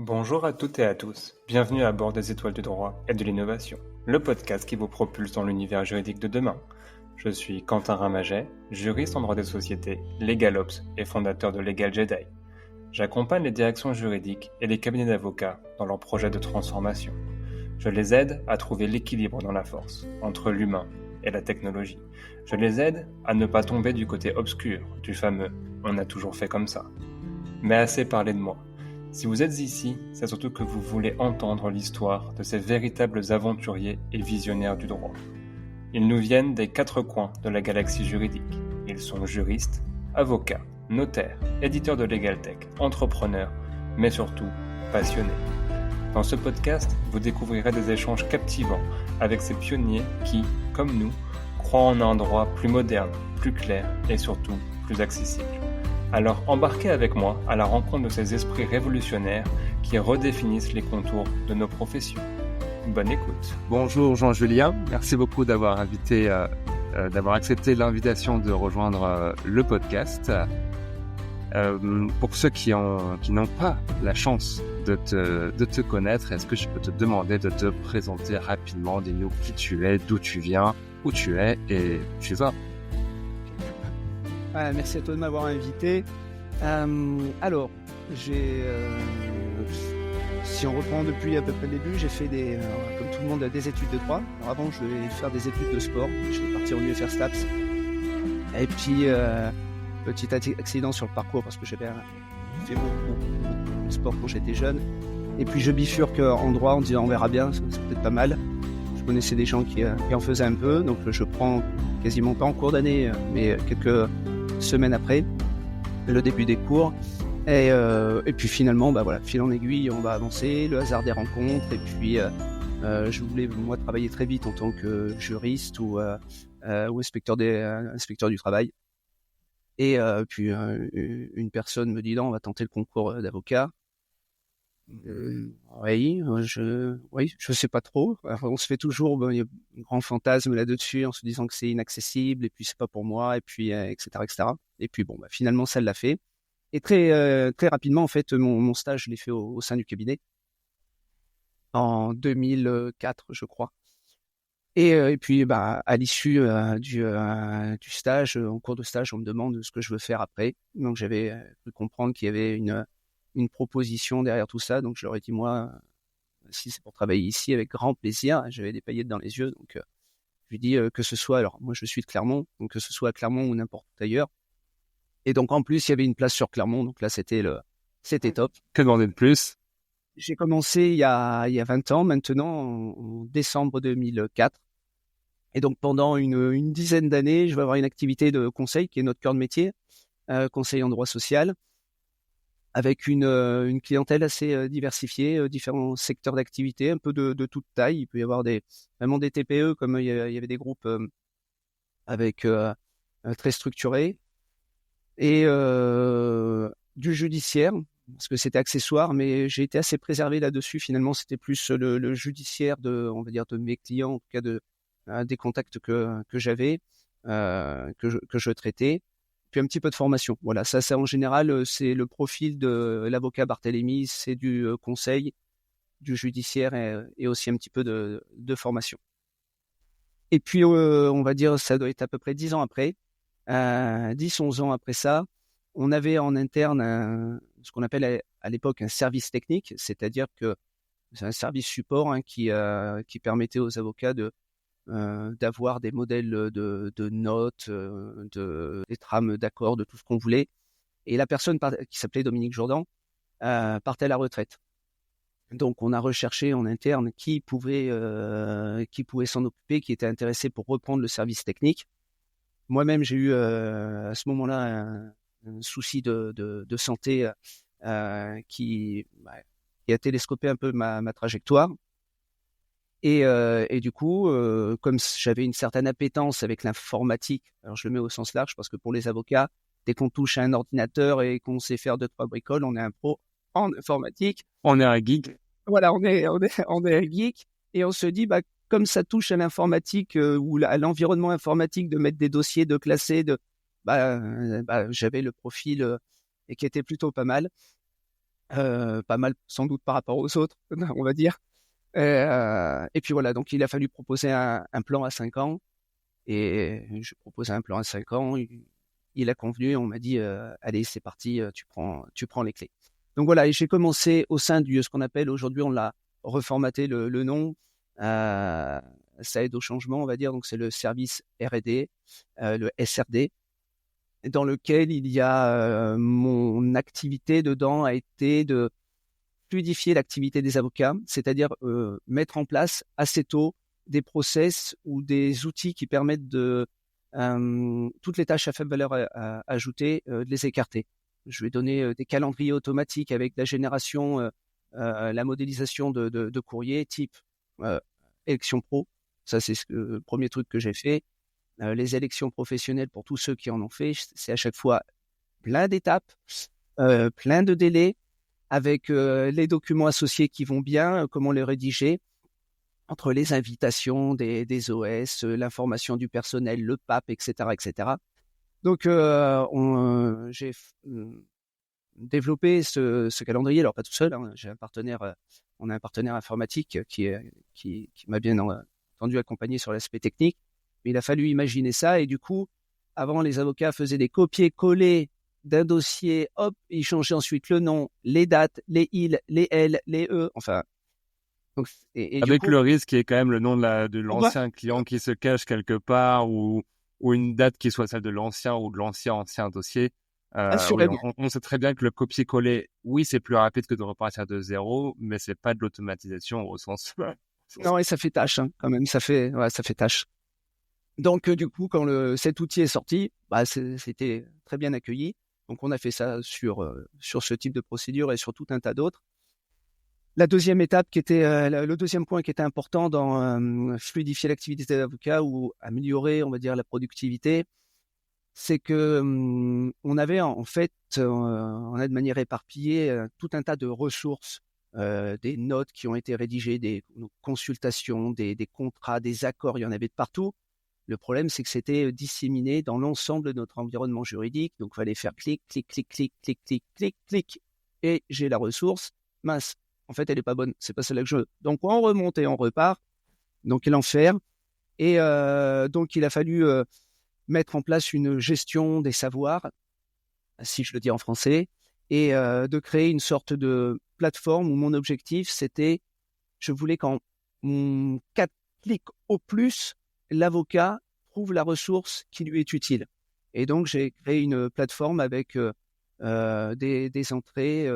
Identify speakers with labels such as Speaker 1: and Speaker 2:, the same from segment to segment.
Speaker 1: Bonjour à toutes et à tous, bienvenue à bord des Étoiles du droit et de l'innovation, le podcast qui vous propulse dans l'univers juridique de demain. Je suis Quentin Ramaget, juriste en droit des sociétés, LegalOps et fondateur de Legal Jedi. J'accompagne les directions juridiques et les cabinets d'avocats dans leurs projets de transformation. Je les aide à trouver l'équilibre dans la force, entre l'humain et la technologie. Je les aide à ne pas tomber du côté obscur du fameux « on a toujours fait comme ça ». Mais assez parlé de moi. Si vous êtes ici, c'est surtout que vous voulez entendre l'histoire de ces véritables aventuriers et visionnaires du droit. Ils nous viennent des quatre coins de la galaxie juridique. Ils sont juristes, avocats, notaires, éditeurs de LegalTech, entrepreneurs, mais surtout passionnés. Dans ce podcast, vous découvrirez des échanges captivants avec ces pionniers qui, comme nous, croient en un droit plus moderne, plus clair et surtout plus accessible. Alors embarquez avec moi à la rencontre de ces esprits révolutionnaires qui redéfinissent les contours de nos professions. Bonne écoute.
Speaker 2: Bonjour Jean-Julien, merci beaucoup d'avoir accepté l'invitation de rejoindre le podcast. Pour ceux qui n'ont pas la chance de te connaître, est-ce que je peux te demander de te présenter rapidement, dis-nous qui tu es, d'où tu viens, où tu es et où tu vas.
Speaker 3: Merci à toi de m'avoir invité. Alors, si on reprend depuis à peu près le début, j'ai fait comme tout le monde, des études de droit. Alors avant, je devais faire des études de sport. Je suis parti en UFR STAPS. Et puis, petit accident sur le parcours parce que j'avais fait beaucoup de sport quand j'étais jeune. Et puis, je bifurque en droit en disant on verra bien, c'est peut-être pas mal. Je connaissais des gens qui en faisaient un peu, donc je prends quasiment pas en cours d'année, mais quelques semaines après le début des cours et puis finalement fil en aiguille on va avancer, le hasard des rencontres et puis je voulais moi travailler très vite en tant que juriste ou inspecteur du travail et puis une personne me dit non, on va tenter le concours d'avocat. Oui, je sais pas trop. Alors, on se fait toujours il y a un grand fantasme là-dessus en se disant que c'est inaccessible et puis c'est pas pour moi et puis etc. Et puis finalement ça l'a fait. Et très rapidement en fait mon stage je l'ai fait au sein du cabinet en 2004 je crois. Et puis à l'issue du stage, en cours de stage, on me demande ce que je veux faire après. Donc j'avais pu comprendre qu'il y avait une proposition derrière tout ça, donc je leur ai dit moi, si c'est pour travailler ici, avec grand plaisir. J'avais des paillettes dans les yeux, donc je lui dis que ce soit, alors moi je suis de Clermont, donc que ce soit à Clermont ou n'importe où ailleurs. Et donc en plus il y avait une place sur Clermont, donc là c'était top.
Speaker 2: Que demander de plus?
Speaker 3: J'ai commencé il y a 20 ans maintenant, en décembre 2004. Et donc pendant une dizaine d'années, je vais avoir une activité de conseil qui est notre cœur de métier, conseil en droit social, avec une clientèle assez diversifiée, différents secteurs d'activité, un peu de toute taille. Il peut y avoir vraiment des TPE, comme il y avait des groupes avec très structurés, et du judiciaire, parce que c'était accessoire, mais j'ai été assez préservé là-dessus. Finalement, c'était plus le judiciaire on va dire, de mes clients, en tout cas des contacts que j'avais, que je traitais. Puis un petit peu de formation. Voilà, ça en général, c'est le profil de l'avocat Barthélémy, c'est du conseil, du judiciaire et aussi un petit peu de formation. Et puis, on va dire, ça doit être à peu près 10 ans après, 10-11 ans après ça, on avait en interne ce qu'on appelle à l'époque un service technique, c'est-à-dire que c'est un service support qui permettait aux avocats d'avoir des modèles de notes, des trames d'accords, de tout ce qu'on voulait. Et la personne qui s'appelait Dominique Jourdan partait à la retraite. Donc on a recherché en interne qui pouvait s'en occuper, qui était intéressé pour reprendre le service technique. Moi-même, j'ai eu à ce moment-là un souci de santé qui a télescopé un peu ma trajectoire. Et du coup, comme j'avais une certaine appétence avec l'informatique, alors je le mets au sens large parce que pour les avocats, dès qu'on touche à un ordinateur et qu'on sait faire 2-3 bricoles, on est un pro en informatique.
Speaker 2: On est un geek.
Speaker 3: Voilà, on est un geek et on se dit, comme ça touche à l'informatique ou à l'environnement informatique, de mettre des dossiers, de classer, j'avais le profil et qui était plutôt pas mal. pas mal sans doute par rapport aux autres, on va dire. Et puis voilà, donc il a fallu proposer un plan à 5 ans. Et je proposais un plan à 5 ans. Il a convenu. On m'a dit, allez, c'est parti, tu prends les clés. Donc voilà, et j'ai commencé au sein du ce qu'on appelle aujourd'hui, on l'a reformaté le nom. Ça aide au changement, on va dire. Donc c'est le service R&D, le SRD, dans lequel il y a mon activité dedans a été de fluidifier l'activité des avocats, c'est-à-dire mettre en place assez tôt des process ou des outils qui permettent de toutes les tâches à faible valeur ajoutée, de les écarter. Je vais donner des calendriers automatiques avec la génération, la modélisation de courriers type élection pro. Ça, c'est le premier truc que j'ai fait. Les élections professionnelles, pour tous ceux qui en ont fait, c'est à chaque fois plein d'étapes, plein de délais, avec les documents associés qui vont bien, comment les rédiger, entre les invitations des OS, l'information du personnel, le PAP, etc., etc. Donc, j'ai développé ce calendrier. Alors, pas tout seul, hein, j'ai un partenaire, on a un partenaire informatique qui m'a bien entendu accompagner sur l'aspect technique. Mais il a fallu imaginer ça. Et du coup, avant, les avocats faisaient des copier-coller d'un dossier, hop, ils changeaient ensuite le nom, les dates, les il, les L, les E, enfin. Donc, et
Speaker 2: Avec
Speaker 3: du coup,
Speaker 2: le risque qui est quand même le nom de
Speaker 3: on va,
Speaker 2: l'ancien client qui se cache quelque part ou une date qui soit celle de l'ancien ou de ancien dossier. Oui,
Speaker 3: assurément.
Speaker 2: on sait très bien que le copier-coller, oui, c'est plus rapide que de repartir de zéro, mais c'est pas de l'automatisation au sens.
Speaker 3: Non, et ça fait tâche, hein, quand même, ça fait tâche. Donc, du coup, quand cet outil est sorti, bah, c'était très bien accueilli. Donc, on a fait ça sur ce type de procédure et sur tout un tas d'autres. La deuxième étape le deuxième point qui était important dans fluidifier l'activité des avocats ou améliorer, on va dire, la productivité, c'est que on avait en fait, on a de manière éparpillée tout un tas de ressources, des notes qui ont été rédigées, des consultations, des contrats, des accords, il y en avait de partout. Le problème, c'est que c'était disséminé dans l'ensemble de notre environnement juridique. Donc, il fallait faire clic, clic, clic, clic, clic, clic, clic, clic. Et j'ai la ressource. Mince, en fait, elle n'est pas bonne. C'est pas celle-là que je veux. Donc, on remonte et on repart. Donc, l'enfer. Et donc, il a fallu mettre en place une gestion des savoirs, si je le dis en français, et de créer une sorte de plateforme où mon objectif, c'était, je voulais qu'en 4 clics au plus, l'avocat trouve la ressource qui lui est utile. Et donc, j'ai créé une plateforme avec des entrées,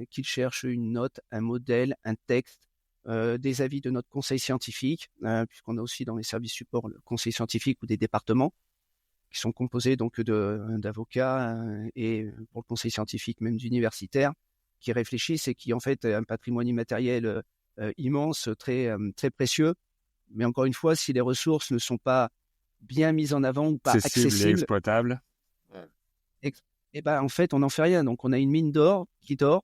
Speaker 3: qu'il cherche une note, un modèle, un texte, des avis de notre conseil scientifique, puisqu'on a aussi dans les services support le conseil scientifique ou des départements qui sont composés donc d'avocats et pour le conseil scientifique même d'universitaires qui réfléchissent et qui en fait un patrimoine immatériel immense, très précieux. Mais encore une fois, si les ressources ne sont pas bien mises en avant ou pas
Speaker 2: Accessible et
Speaker 3: accessibles,
Speaker 2: exploitable.
Speaker 3: et ben en fait, on n'en fait rien. Donc, on a une mine d'or qui dort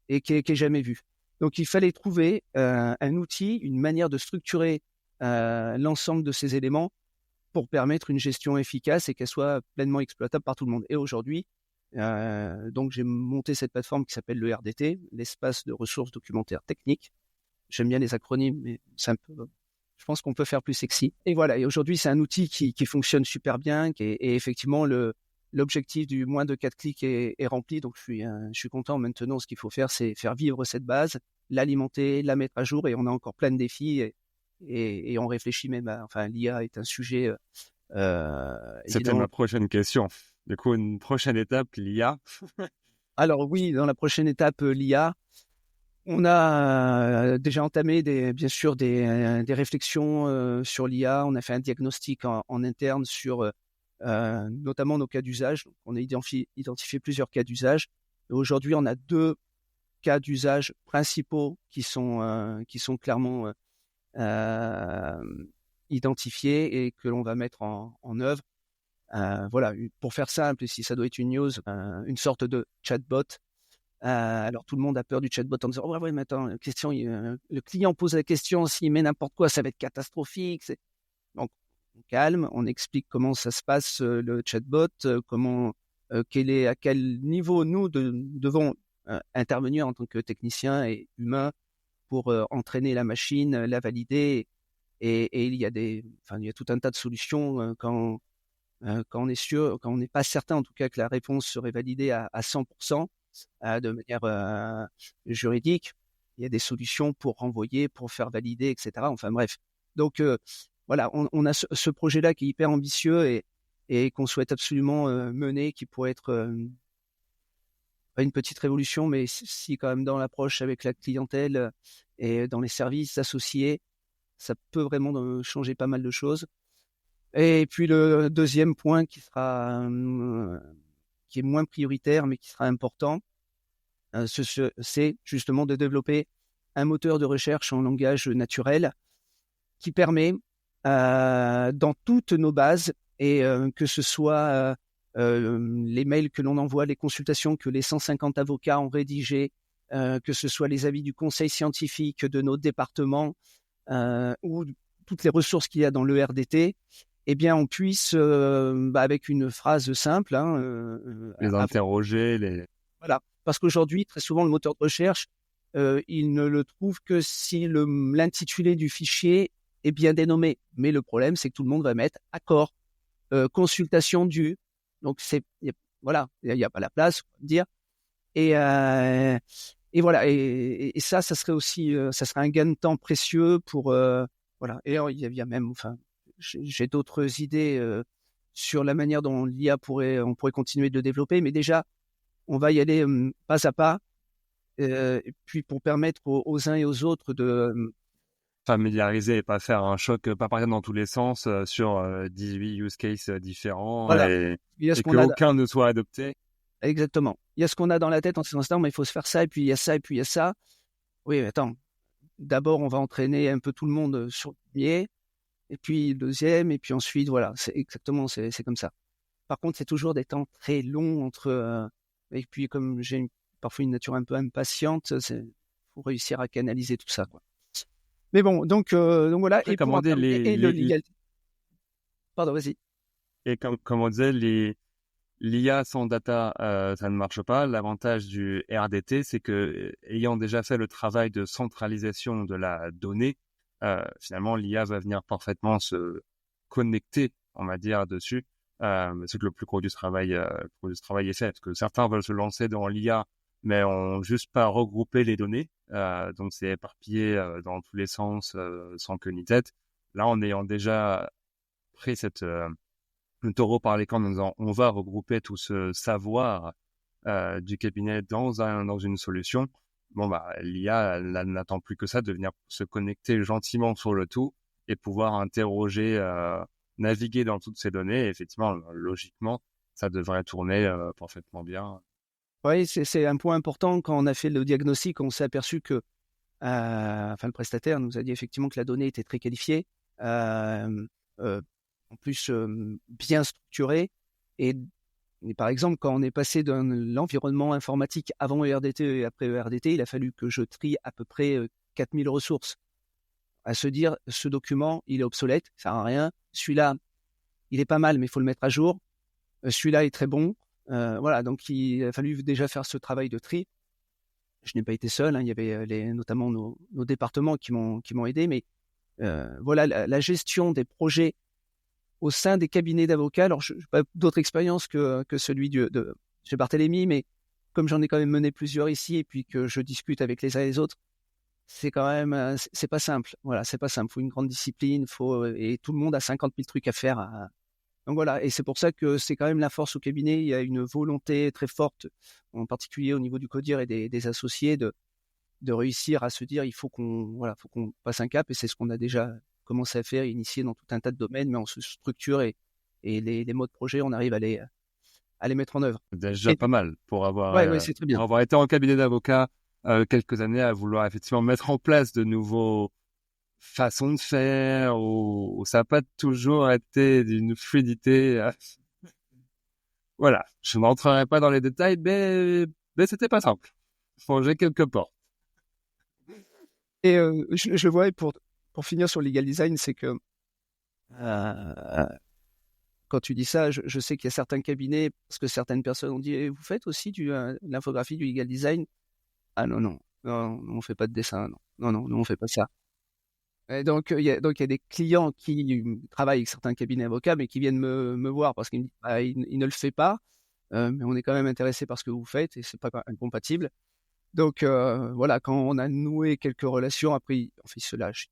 Speaker 3: et qui est jamais vue. Donc, il fallait trouver un outil, une manière de structurer l'ensemble de ces éléments pour permettre une gestion efficace et qu'elle soit pleinement exploitable par tout le monde. Et aujourd'hui, donc j'ai monté cette plateforme qui s'appelle le RDT, l'espace de ressources documentaires techniques. J'aime bien les acronymes, mais c'est un peu, je pense qu'on peut faire plus sexy. Et voilà, et aujourd'hui, c'est un outil qui fonctionne super bien, et effectivement, l'objectif du moins de 4 clics est rempli. Donc, je suis content. Maintenant, ce qu'il faut faire, c'est faire vivre cette base, l'alimenter, la mettre à jour, et on a encore plein de défis. Et on réfléchit même enfin, l'IA est un sujet.
Speaker 2: C'était ma prochaine question. Du coup, une prochaine étape, l'IA.
Speaker 3: Alors oui, dans la prochaine étape, l'IA, on a déjà entamé bien sûr des réflexions sur l'IA. On a fait un diagnostic en interne sur notamment nos cas d'usage. On a identifié plusieurs cas d'usage. Aujourd'hui, on a 2 cas d'usage principaux qui sont clairement identifiés et que l'on va mettre en œuvre. Voilà, pour faire simple, si ça doit être une news, une sorte de chatbot. Alors tout le monde a peur du chatbot en disant ouais mais attends, le client pose la question, s'il met n'importe quoi, ça va être catastrophique. Donc on calme, on explique comment ça se passe le chatbot, à quel niveau nous devons intervenir en tant que technicien et humain pour entraîner la machine, la valider. Et il y a tout un tas de solutions quand on est sûr, quand on n'est pas certain en tout cas que la réponse serait validée à 100% de manière juridique. Il y a des solutions pour renvoyer, pour faire valider, etc. Enfin bref. Donc voilà, on a ce projet-là qui est hyper ambitieux et qu'on souhaite absolument mener, qui pourrait être pas une petite révolution, mais si quand même dans l'approche avec la clientèle et dans les services associés, ça peut vraiment changer pas mal de choses. Et puis le deuxième point qui est moins prioritaire, mais qui sera important, c'est justement de développer un moteur de recherche en langage naturel qui permet dans toutes nos bases, et que ce soit les mails que l'on envoie, les consultations que les 150 avocats ont rédigées, que ce soit les avis du conseil scientifique de nos départements ou toutes les ressources qu'il y a dans le RDT, eh bien, on puisse, avec une phrase simple,
Speaker 2: les interroger,
Speaker 3: Voilà, parce qu'aujourd'hui, très souvent, le moteur de recherche, il ne le trouve que si l'intitulé du fichier est bien dénommé. Mais le problème, c'est que tout le monde va mettre accord, consultation due. Donc, voilà, il n'y a pas la place, on va dire. Et voilà, et ça serait aussi, ça serait un gain de temps précieux pour, voilà. Et il y a même, j'ai d'autres idées sur la manière dont l'IA on pourrait continuer de le développer, mais déjà, on va y aller pas à pas, et puis pour permettre aux uns et aux autres de
Speaker 2: familiariser et pas faire un choc, pas partir dans tous les sens sur 18 use cases différents
Speaker 3: voilà.
Speaker 2: et
Speaker 3: Il y a ce qu'on
Speaker 2: qu'aucun ne soit adopté.
Speaker 3: Exactement. Il y a ce qu'on a dans la tête en ces instants, mais il faut se faire ça, et puis il y a ça, et puis il y a ça. Oui, attends. D'abord, on va entraîner un peu tout le monde sur le premier, et puis le deuxième, et puis ensuite, voilà. C'est exactement, c'est comme ça. Par contre, c'est toujours des temps très longs entre. Et puis, comme j'ai parfois une nature un peu impatiente, faut réussir à canaliser tout ça, quoi. Mais bon, donc voilà.
Speaker 2: Après,
Speaker 3: Et pour et le legal. Pardon, vas-y.
Speaker 2: Et comme on disait, l'IA sans data, ça ne marche pas. L'avantage du RDT, c'est que ayant déjà fait le travail de centralisation de la donnée, finalement, l'IA va venir parfaitement se connecter, on va dire, dessus. C'est que le plus gros du travail est fait. Parce que certains veulent se lancer dans l'IA, mais ont juste pas regroupé les données. Donc, c'est éparpillé dans tous les sens, sans queue ni tête. Là, en ayant déjà pris le taureau par les cornes en disant on va regrouper tout ce savoir du cabinet dans une solution. Bon, l'IA elle n'attend plus que ça, de venir se connecter gentiment sur le tout et pouvoir interroger, naviguer dans toutes ces données. Et effectivement, logiquement, ça devrait tourner parfaitement bien.
Speaker 3: Oui, c'est un point important. Quand on a fait le diagnostic, on s'est aperçu que, le prestataire nous a dit effectivement que la donnée était très qualifiée, en plus bien structurée. Et par exemple, quand on est passé de l'environnement informatique avant ERDT et après ERDT, il a fallu que je trie à peu près 4000 ressources. À se dire, ce document, il est obsolète, ça sert à rien. Celui-là, il est pas mal, mais il faut le mettre à jour. Celui-là est très bon. Voilà, donc il a fallu déjà faire ce travail de tri. Je n'ai pas été seul, il y avait notamment nos départements qui m'ont aidé, mais voilà, la gestion des projets au sein des cabinets d'avocats. Alors, je n'ai pas d'autres expériences que celui de chez Barthélemy, mais comme j'en ai quand même mené plusieurs ici et puis que je discute avec les uns et les autres, c'est quand même, c'est pas simple. Voilà, c'est pas simple. Il faut une grande discipline, et tout le monde a 50 000 trucs à faire. Donc voilà, et c'est pour ça que c'est quand même la force au cabinet. Il y a une volonté très forte, en particulier au niveau du CODIR et des associés, de réussir à se dire il faut qu'on passe un cap, et c'est ce qu'on a déjà commencé à faire, initier dans tout un tas de domaines, mais on se structure et les modes projet, on arrive à les mettre en œuvre.
Speaker 2: C'est déjà pas mal pour avoir,
Speaker 3: ouais, c'est très bien.
Speaker 2: pour avoir été en cabinet d'avocat quelques années, à vouloir effectivement mettre en place de nouveaux façons de faire, où ça n'a pas toujours été d'une fluidité. Voilà, je n'entrerai pas dans les détails, mais c'était pas simple. J'ai quelques portes.
Speaker 3: Et je vois, pour finir sur le legal design, c'est que quand tu dis ça, je sais qu'il y a certains cabinets, parce que certaines personnes ont dit: «Vous faites aussi de l'infographie, du legal design?» Ah non, non, non, on fait pas de dessin, non. Non, non, nous on fait pas ça. Et donc il y a des clients qui travaillent avec certains cabinets avocats, mais qui viennent me voir parce qu'ils me disent: «Bah, il ne le fait pas, mais on est quand même intéressé par ce que vous faites et c'est pas incompatible». Donc voilà, quand on a noué quelques relations, après en fait, ils se lâchent.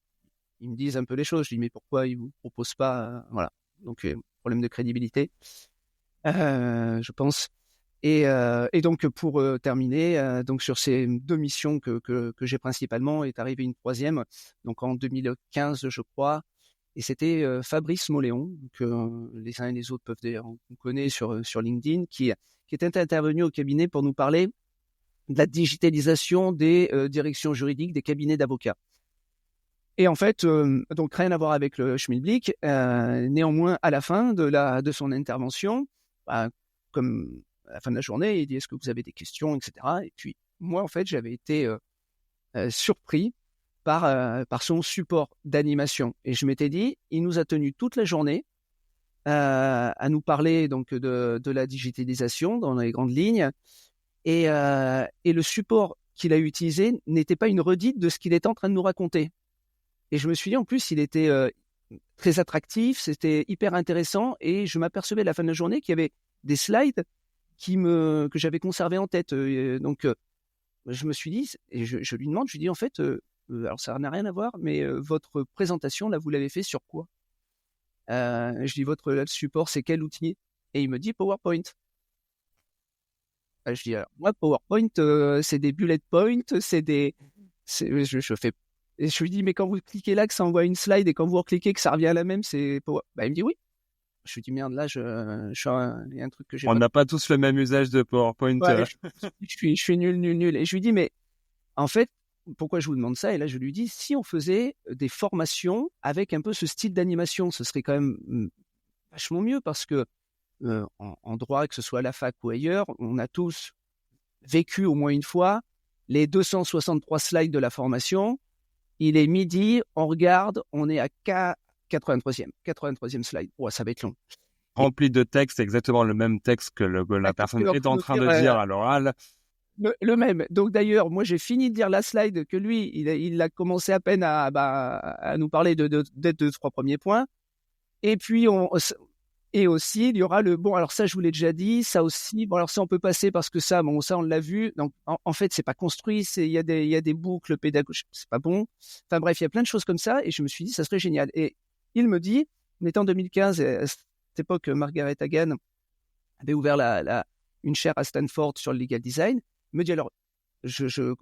Speaker 3: Ils me disent un peu les choses. Je dis: «Mais pourquoi ils vous proposent pas?» Voilà. Donc problème de crédibilité, je pense. Et donc pour terminer, donc sur ces 2 missions que j'ai principalement, est arrivée une troisième, donc en 2015 je crois, et c'était Fabrice Moléon, que les uns et les autres peuvent d'ailleurs on connaît sur LinkedIn, qui était intervenu au cabinet pour nous parler de la digitalisation des directions juridiques des cabinets d'avocats. Et en fait, donc rien à voir avec le schmilblick. Néanmoins, à la fin de son intervention, bah, comme à la fin de la journée, il dit: «Est-ce que vous avez des questions?» et cetera. Et puis moi, en fait, j'avais été surpris par son support d'animation, et je m'étais dit: «Il nous a tenu toute la journée à nous parler donc de la digitalisation dans les grandes lignes, et le support qu'il a utilisé n'était pas une redite de ce qu'il était en train de nous raconter». Et je me suis dit, en plus, il était très attractif, c'était hyper intéressant, et je m'apercevais à la fin de la journée qu'il y avait des slides que j'avais conservés en tête. Donc, je me suis dit, et je lui demande, je lui dis, en fait, alors ça n'a rien à voir, mais votre présentation, là, vous l'avez fait sur quoi? Je dis, votre support, c'est quel outil? Et il me dit PowerPoint. Je dis, alors, moi, PowerPoint, c'est des bullet points, je fais. Et je lui dis: «Mais quand vous cliquez là, que ça envoie une slide, et quand vous recliquez, que ça revient à la même, c'est Power». Bah, il me dit: «Oui». Je lui dis: «Merde, là, il y a un truc que j'ai
Speaker 2: On
Speaker 3: pas».
Speaker 2: n'a pas tous le même usage de PowerPoint.
Speaker 3: Ouais, je suis nul, nul, nul. Et je lui dis: «Mais en fait, pourquoi je vous demande ça?» Et là, je lui dis: «Si on faisait des formations avec un peu ce style d'animation, ce serait quand même vachement mieux», parce que en droit, que ce soit à la fac ou ailleurs, on a tous vécu au moins une fois les 263 slides de la formation. Il est midi, on regarde, on est à 83e slide. Ouais, ça va être long.
Speaker 2: Rempli de texte, exactement le même texte que la personne est en train de dire à l'oral.
Speaker 3: Le même. Donc d'ailleurs, moi j'ai fini de dire la slide que lui, il a commencé à peine à nous parler des 2-3 premiers points. Et puis et aussi, il y aura bon, alors ça je vous l'ai déjà dit, ça aussi, bon alors ça on peut passer parce que ça, bon ça on l'a vu. Donc en fait c'est pas construit, il y a des boucles pédagogiques, c'est pas bon. Enfin bref, il y a plein de choses comme ça, et je me suis dit ça serait génial. Et il me dit, on était en 2015, et à cette époque Margaret Hagan avait ouvert une chaire à Stanford sur le legal design. Il me dit, alors je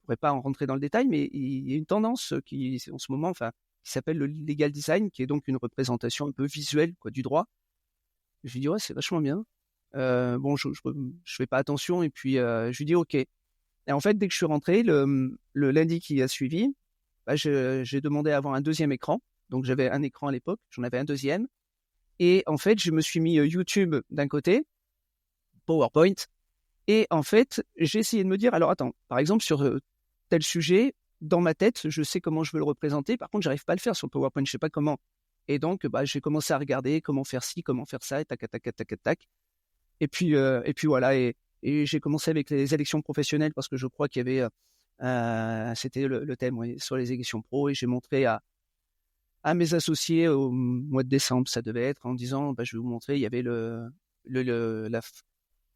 Speaker 3: pourrais pas en rentrer dans le détail, mais il y a une tendance qui en ce moment, enfin, qui s'appelle le legal design, qui est donc une représentation un peu visuelle quoi du droit. Je lui dis: «Ouais, c'est vachement bien». Bon, je fais pas attention, et puis je lui dis: «OK». Et en fait, dès que je suis rentré, le lundi qui a suivi, bah, j'ai demandé à avoir un deuxième écran. Donc j'avais un écran à l'époque, j'en avais un deuxième, et en fait, je me suis mis YouTube d'un côté, PowerPoint, et en fait, j'ai essayé de me dire: «Alors attends, par exemple sur tel sujet, dans ma tête, je sais comment je veux le représenter. Par contre, j'arrive pas à le faire sur PowerPoint, je sais pas comment». Et donc, bah, j'ai commencé à regarder comment faire ci, comment faire ça, et tac, tac, tac, tac, tac. Et puis voilà. Et j'ai commencé avec les élections professionnelles, parce que je crois qu'il y avait, c'était le thème, oui, sur les élections pro. Et j'ai montré à mes associés au mois de décembre, ça devait être, en disant, bah, je vais vous montrer, il y avait la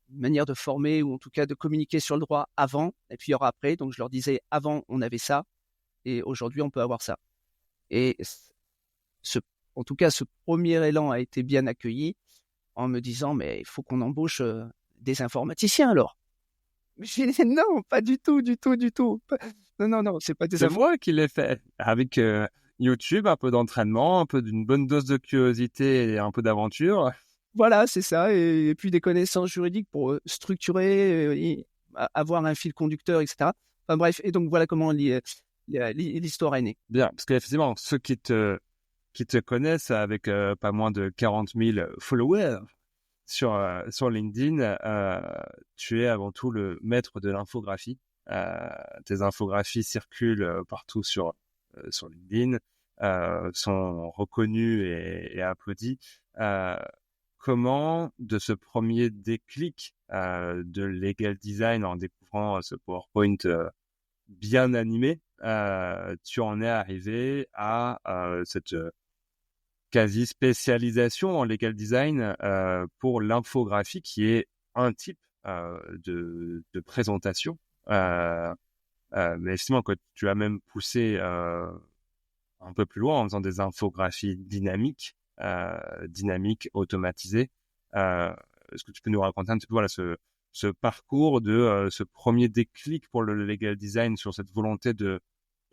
Speaker 3: manière de former, ou en tout cas de communiquer sur le droit avant, et puis il y aura après. Donc je leur disais, avant on avait ça, et aujourd'hui on peut avoir ça. Et ce en tout cas, ce premier élan a été bien accueilli, en me disant: «Mais il faut qu'on embauche des informaticiens alors». Mais j'ai dit: «Non, pas du tout, du tout, du tout. Non, non, non, c'est pas des
Speaker 2: C'est moi qui l'ai fait avec YouTube, un peu d'entraînement, un peu d'une bonne dose de curiosité et un peu d'aventure.
Speaker 3: Voilà, c'est ça, et puis des connaissances juridiques pour structurer, avoir un fil conducteur, etc. Enfin bref, et donc voilà comment l'histoire est née.
Speaker 2: Bien, parce qu'effectivement, ceux qui te connaissent avec pas moins de 40 000 followers sur LinkedIn, tu es avant tout le maître de l'infographie. Tes infographies circulent partout sur LinkedIn, sont reconnues et applaudies. comment de ce premier déclic de legal design en découvrant ce PowerPoint bien animé, tu en es arrivé à cette quasi spécialisation en legal design pour l'infographie, qui est un type de présentation. Mais justement, quand tu as même poussé un peu plus loin en faisant des infographies dynamiques, automatisées. Est-ce que tu peux nous raconter un petit peu ce parcours de ce premier déclic pour le legal design sur cette volonté de,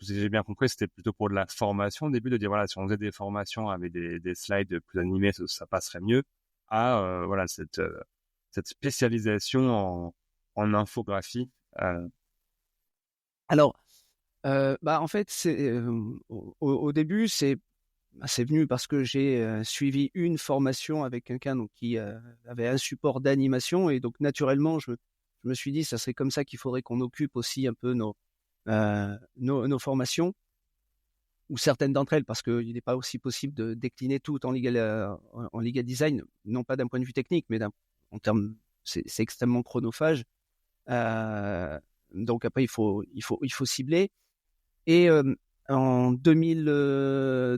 Speaker 2: si j'ai bien compris, c'était plutôt pour de la formation au début, de dire voilà, si on faisait des formations avec des slides plus animés, ça passerait mieux, à voilà cette spécialisation en infographie.
Speaker 3: Alors, en fait, au début, c'est venu parce que j'ai suivi une formation avec quelqu'un donc qui avait un support d'animation, et donc naturellement, je me suis dit, ça serait comme ça qu'il faudrait qu'on occupe aussi un peu nos formations, ou certaines d'entre elles, parce qu'il n'est pas aussi possible de décliner tout en legal design, non pas d'un point de vue technique, mais en termes, c'est extrêmement chronophage. Donc après, il faut cibler. Et en 2000,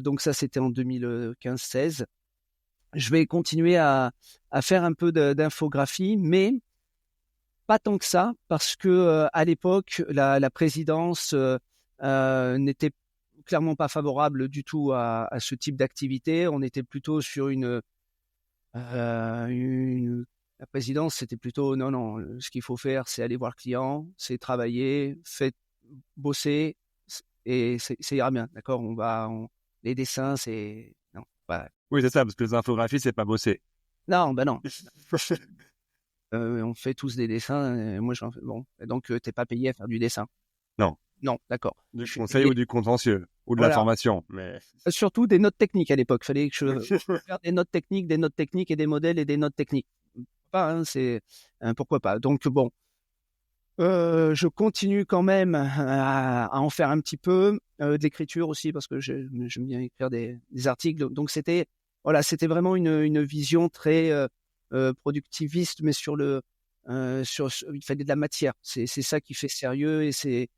Speaker 3: donc ça c'était en 2015-16, je vais continuer à faire un peu d'infographie, mais pas tant que ça, parce que à l'époque, la présidence n'était clairement pas favorable du tout à ce type d'activité. On était plutôt sur la présidence, c'était plutôt non, ce qu'il faut faire, c'est aller voir le client, c'est travailler, faites bosser, et ça ira bien, d'accord. Les dessins, c'est non.
Speaker 2: Oui, c'est ça, parce que les infographies, c'est pas bosser.
Speaker 3: Non, non. On fait tous des dessins. Moi, j'en fais. Bon, donc t'es pas payé à faire du dessin.
Speaker 2: Non.
Speaker 3: Non, d'accord.
Speaker 2: Du conseil ou du contentieux ou de la formation, mais
Speaker 3: surtout des notes techniques à l'époque. Fallait que je fasse des notes techniques et des modèles et des notes techniques. Pourquoi pas. Donc bon. Je continue quand même à en faire un petit peu, de l'écriture aussi, parce que j'aime bien écrire des articles. Donc c'était vraiment une vision très productiviste, mais il fallait de la matière. C'est ça qui fait sérieux, et c'est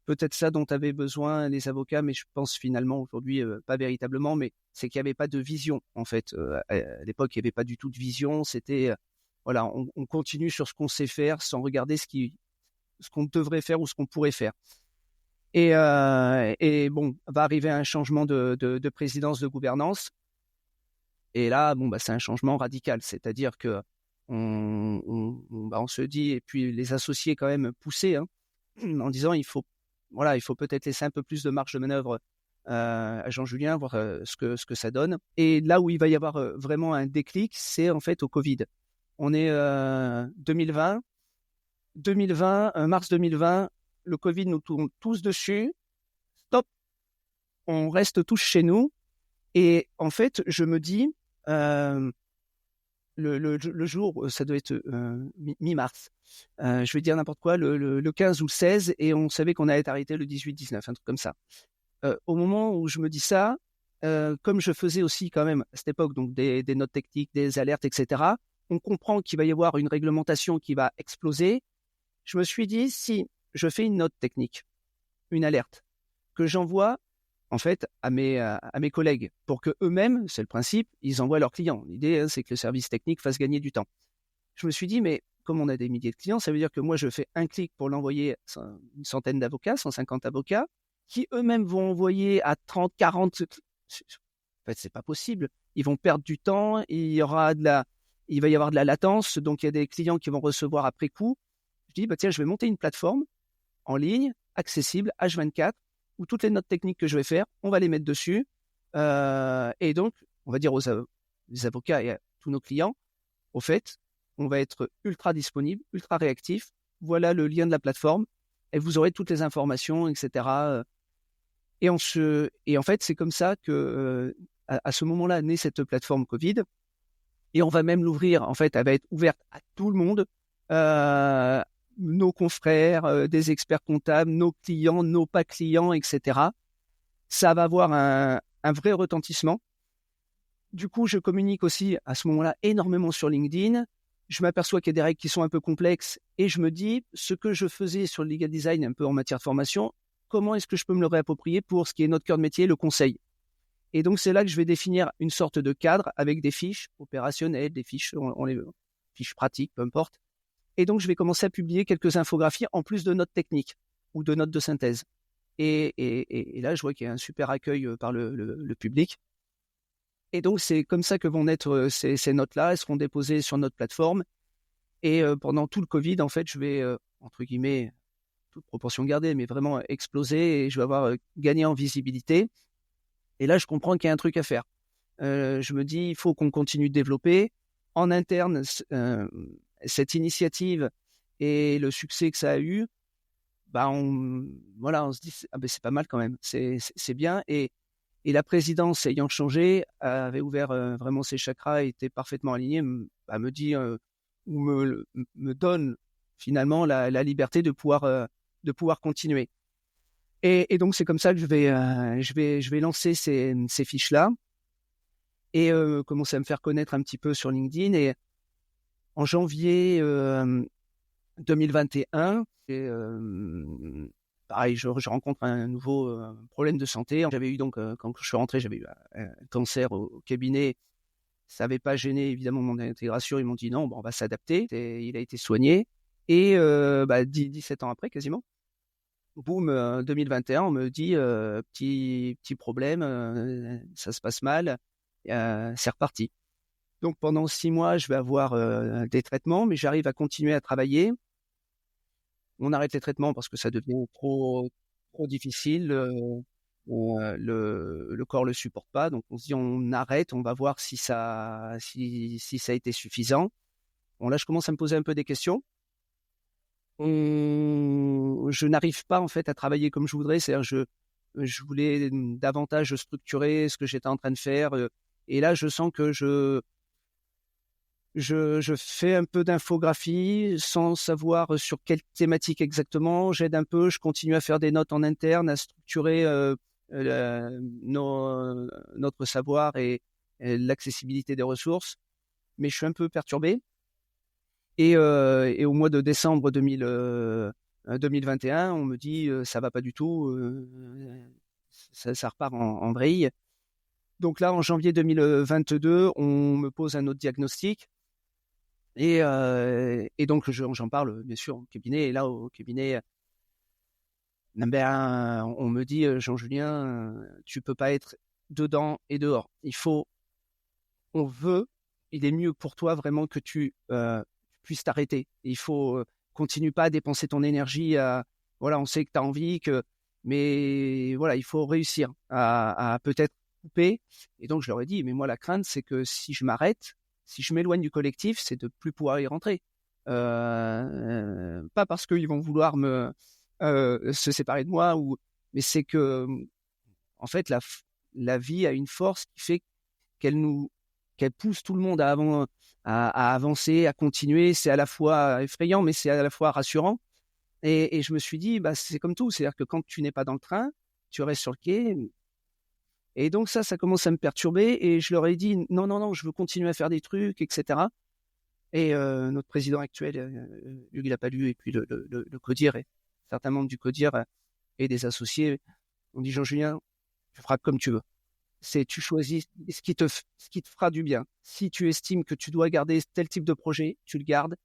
Speaker 3: peut-être ça dont avaient besoin les avocats, mais je pense finalement aujourd'hui pas véritablement. Mais c'est qu'il n'y avait pas de vision en fait. À l'époque, il n'y avait pas du tout de vision. C'était on continue sur ce qu'on sait faire sans regarder ce qu'on devrait faire ou ce qu'on pourrait faire. Et bon, va arriver un changement de présidence, de gouvernance. Et là, c'est un changement radical. C'est-à-dire que on se dit, et puis les associés quand même poussés, en disant il faut peut-être laisser un peu plus de marge de manœuvre à Jean-Julien, voir ce que ça donne. Et là où il va y avoir vraiment un déclic, c'est en fait au Covid. On est 2020, mars 2020, le Covid nous tourne tous dessus. Stop, on reste tous chez nous. Et en fait, je me dis, le jour, ça doit être mi-mars, je vais dire n'importe quoi, le 15 ou le 16, et on savait qu'on allait arrêter le 18-19, un truc comme ça. Au moment où je me dis ça, comme je faisais aussi quand même à cette époque donc des notes techniques, des alertes, etc., on comprend qu'il va y avoir une réglementation qui va exploser. Je me suis dit, si je fais une note technique, une alerte, que j'envoie en fait à mes collègues, pour que eux-mêmes, c'est le principe, ils envoient leurs clients. L'idée, c'est que le service technique fasse gagner du temps. Je me suis dit, mais comme on a des milliers de clients, ça veut dire que moi, je fais un clic pour l'envoyer à une centaine d'avocats, 150 avocats, qui eux-mêmes vont envoyer à 30, 40. En fait, c'est pas possible. Ils vont perdre du temps, il va y avoir de la latence, donc il y a des clients qui vont recevoir après coup. Je dis, tiens, je vais monter une plateforme en ligne, accessible, H24, où toutes les notes techniques que je vais faire, on va les mettre dessus. Et donc, on va dire aux avocats et à tous nos clients, au fait, on va être ultra disponible, ultra réactif. Voilà le lien de la plateforme, et vous aurez toutes les informations, etc. Et en fait, c'est comme ça que, à ce moment-là, naît cette plateforme Covid. Et on va même l'ouvrir, en fait, elle va être ouverte à tout le monde. Nos confrères, des experts comptables, nos clients, nos pas clients, etc. Ça va avoir un vrai retentissement. Du coup, je communique aussi à ce moment-là énormément sur LinkedIn. Je m'aperçois qu'il y a des règles qui sont un peu complexes et je me dis, ce que je faisais sur le legal design un peu en matière de formation, comment est-ce que je peux me le réapproprier pour ce qui est notre cœur de métier, le conseil. Et donc, c'est là que je vais définir une sorte de cadre avec des fiches opérationnelles, des fiches, fiches pratiques, peu importe. Et donc, je vais commencer à publier quelques infographies en plus de notes techniques ou de notes de synthèse. Et là, je vois qu'il y a un super accueil par le public. Et donc, c'est comme ça que vont naître ces notes-là. Elles seront déposées sur notre plateforme. Et pendant tout le Covid, en fait, je vais, entre guillemets, toute proportion gardée, mais vraiment exploser et je vais avoir gagné en visibilité. Et là, je comprends qu'il y a un truc à faire. Je me dis, il faut qu'on continue de développer. En interne, cette initiative et le succès que ça a eu, bah on se dit, ah ben c'est pas mal quand même, c'est bien. Et la présidence ayant changé, avait ouvert vraiment ses chakras, était parfaitement alignée, me dit, ou me donne finalement la liberté de pouvoir continuer. Et donc c'est comme ça que je vais lancer ces fiches-là et commencer à me faire connaître un petit peu sur LinkedIn. Et en janvier 2021, pareil, je rencontre un nouveau problème de santé. J'avais eu donc, quand je suis rentré, j'avais eu un cancer au cabinet. Ça n'avait pas gêné évidemment mon intégration. Ils m'ont dit non, bon, on va s'adapter. Et il a été soigné. Et 17 ans après, quasiment, boum, 2021, on me dit petit problème, ça se passe mal, c'est reparti. Donc pendant 6 mois, je vais avoir des traitements, mais j'arrive à continuer à travailler. On arrête les traitements parce que ça devient trop difficile. Le corps le supporte pas, donc on se dit on arrête, on va voir si ça a été suffisant. Bon là, je commence à me poser un peu des questions. Je n'arrive pas en fait à travailler comme je voudrais, c'est-à-dire je voulais davantage structurer ce que j'étais en train de faire, et là je sens que je fais un peu d'infographie sans savoir sur quelle thématique exactement. J'aide un peu, je continue à faire des notes en interne, à structurer notre savoir et l'accessibilité des ressources. Mais je suis un peu perturbé. Et au mois de décembre 2021, on me dit ça va pas du tout, ça repart en vrille. Donc là, en janvier 2022, on me pose un autre diagnostic. Et donc j'en parle bien sûr au cabinet. Et là au cabinet, on me dit Jean-Julien, tu peux pas être dedans et dehors. Il est mieux pour toi vraiment que tu puisses t'arrêter. Il faut continue pas à dépenser ton énergie. Voilà, on sait que tu as envie mais voilà, il faut réussir à peut-être couper. Et donc je leur ai dit, mais moi la crainte c'est que si je m'arrête, si je m'éloigne du collectif, c'est de plus pouvoir y rentrer. Pas parce qu'ils vont vouloir se séparer de moi, mais c'est que en fait la vie a une force qui fait qu'elle pousse tout le monde à avancer, à continuer. C'est à la fois effrayant, mais c'est à la fois rassurant. Et je me suis dit, bah, c'est comme tout. C'est-à-dire que quand tu n'es pas dans le train, tu restes sur le quai. Et donc ça commence à me perturber. Et je leur ai dit, non, non, non, je veux continuer à faire des trucs, etc. Et notre président actuel, Hugues Lapalus, et puis le CODIR, et certains membres du CODIR et des associés, ont dit, Jean-Julien, tu feras comme tu veux. Tu choisis ce qui te fera du bien. Si tu estimes que tu dois garder tel type de projet, tu le gardes.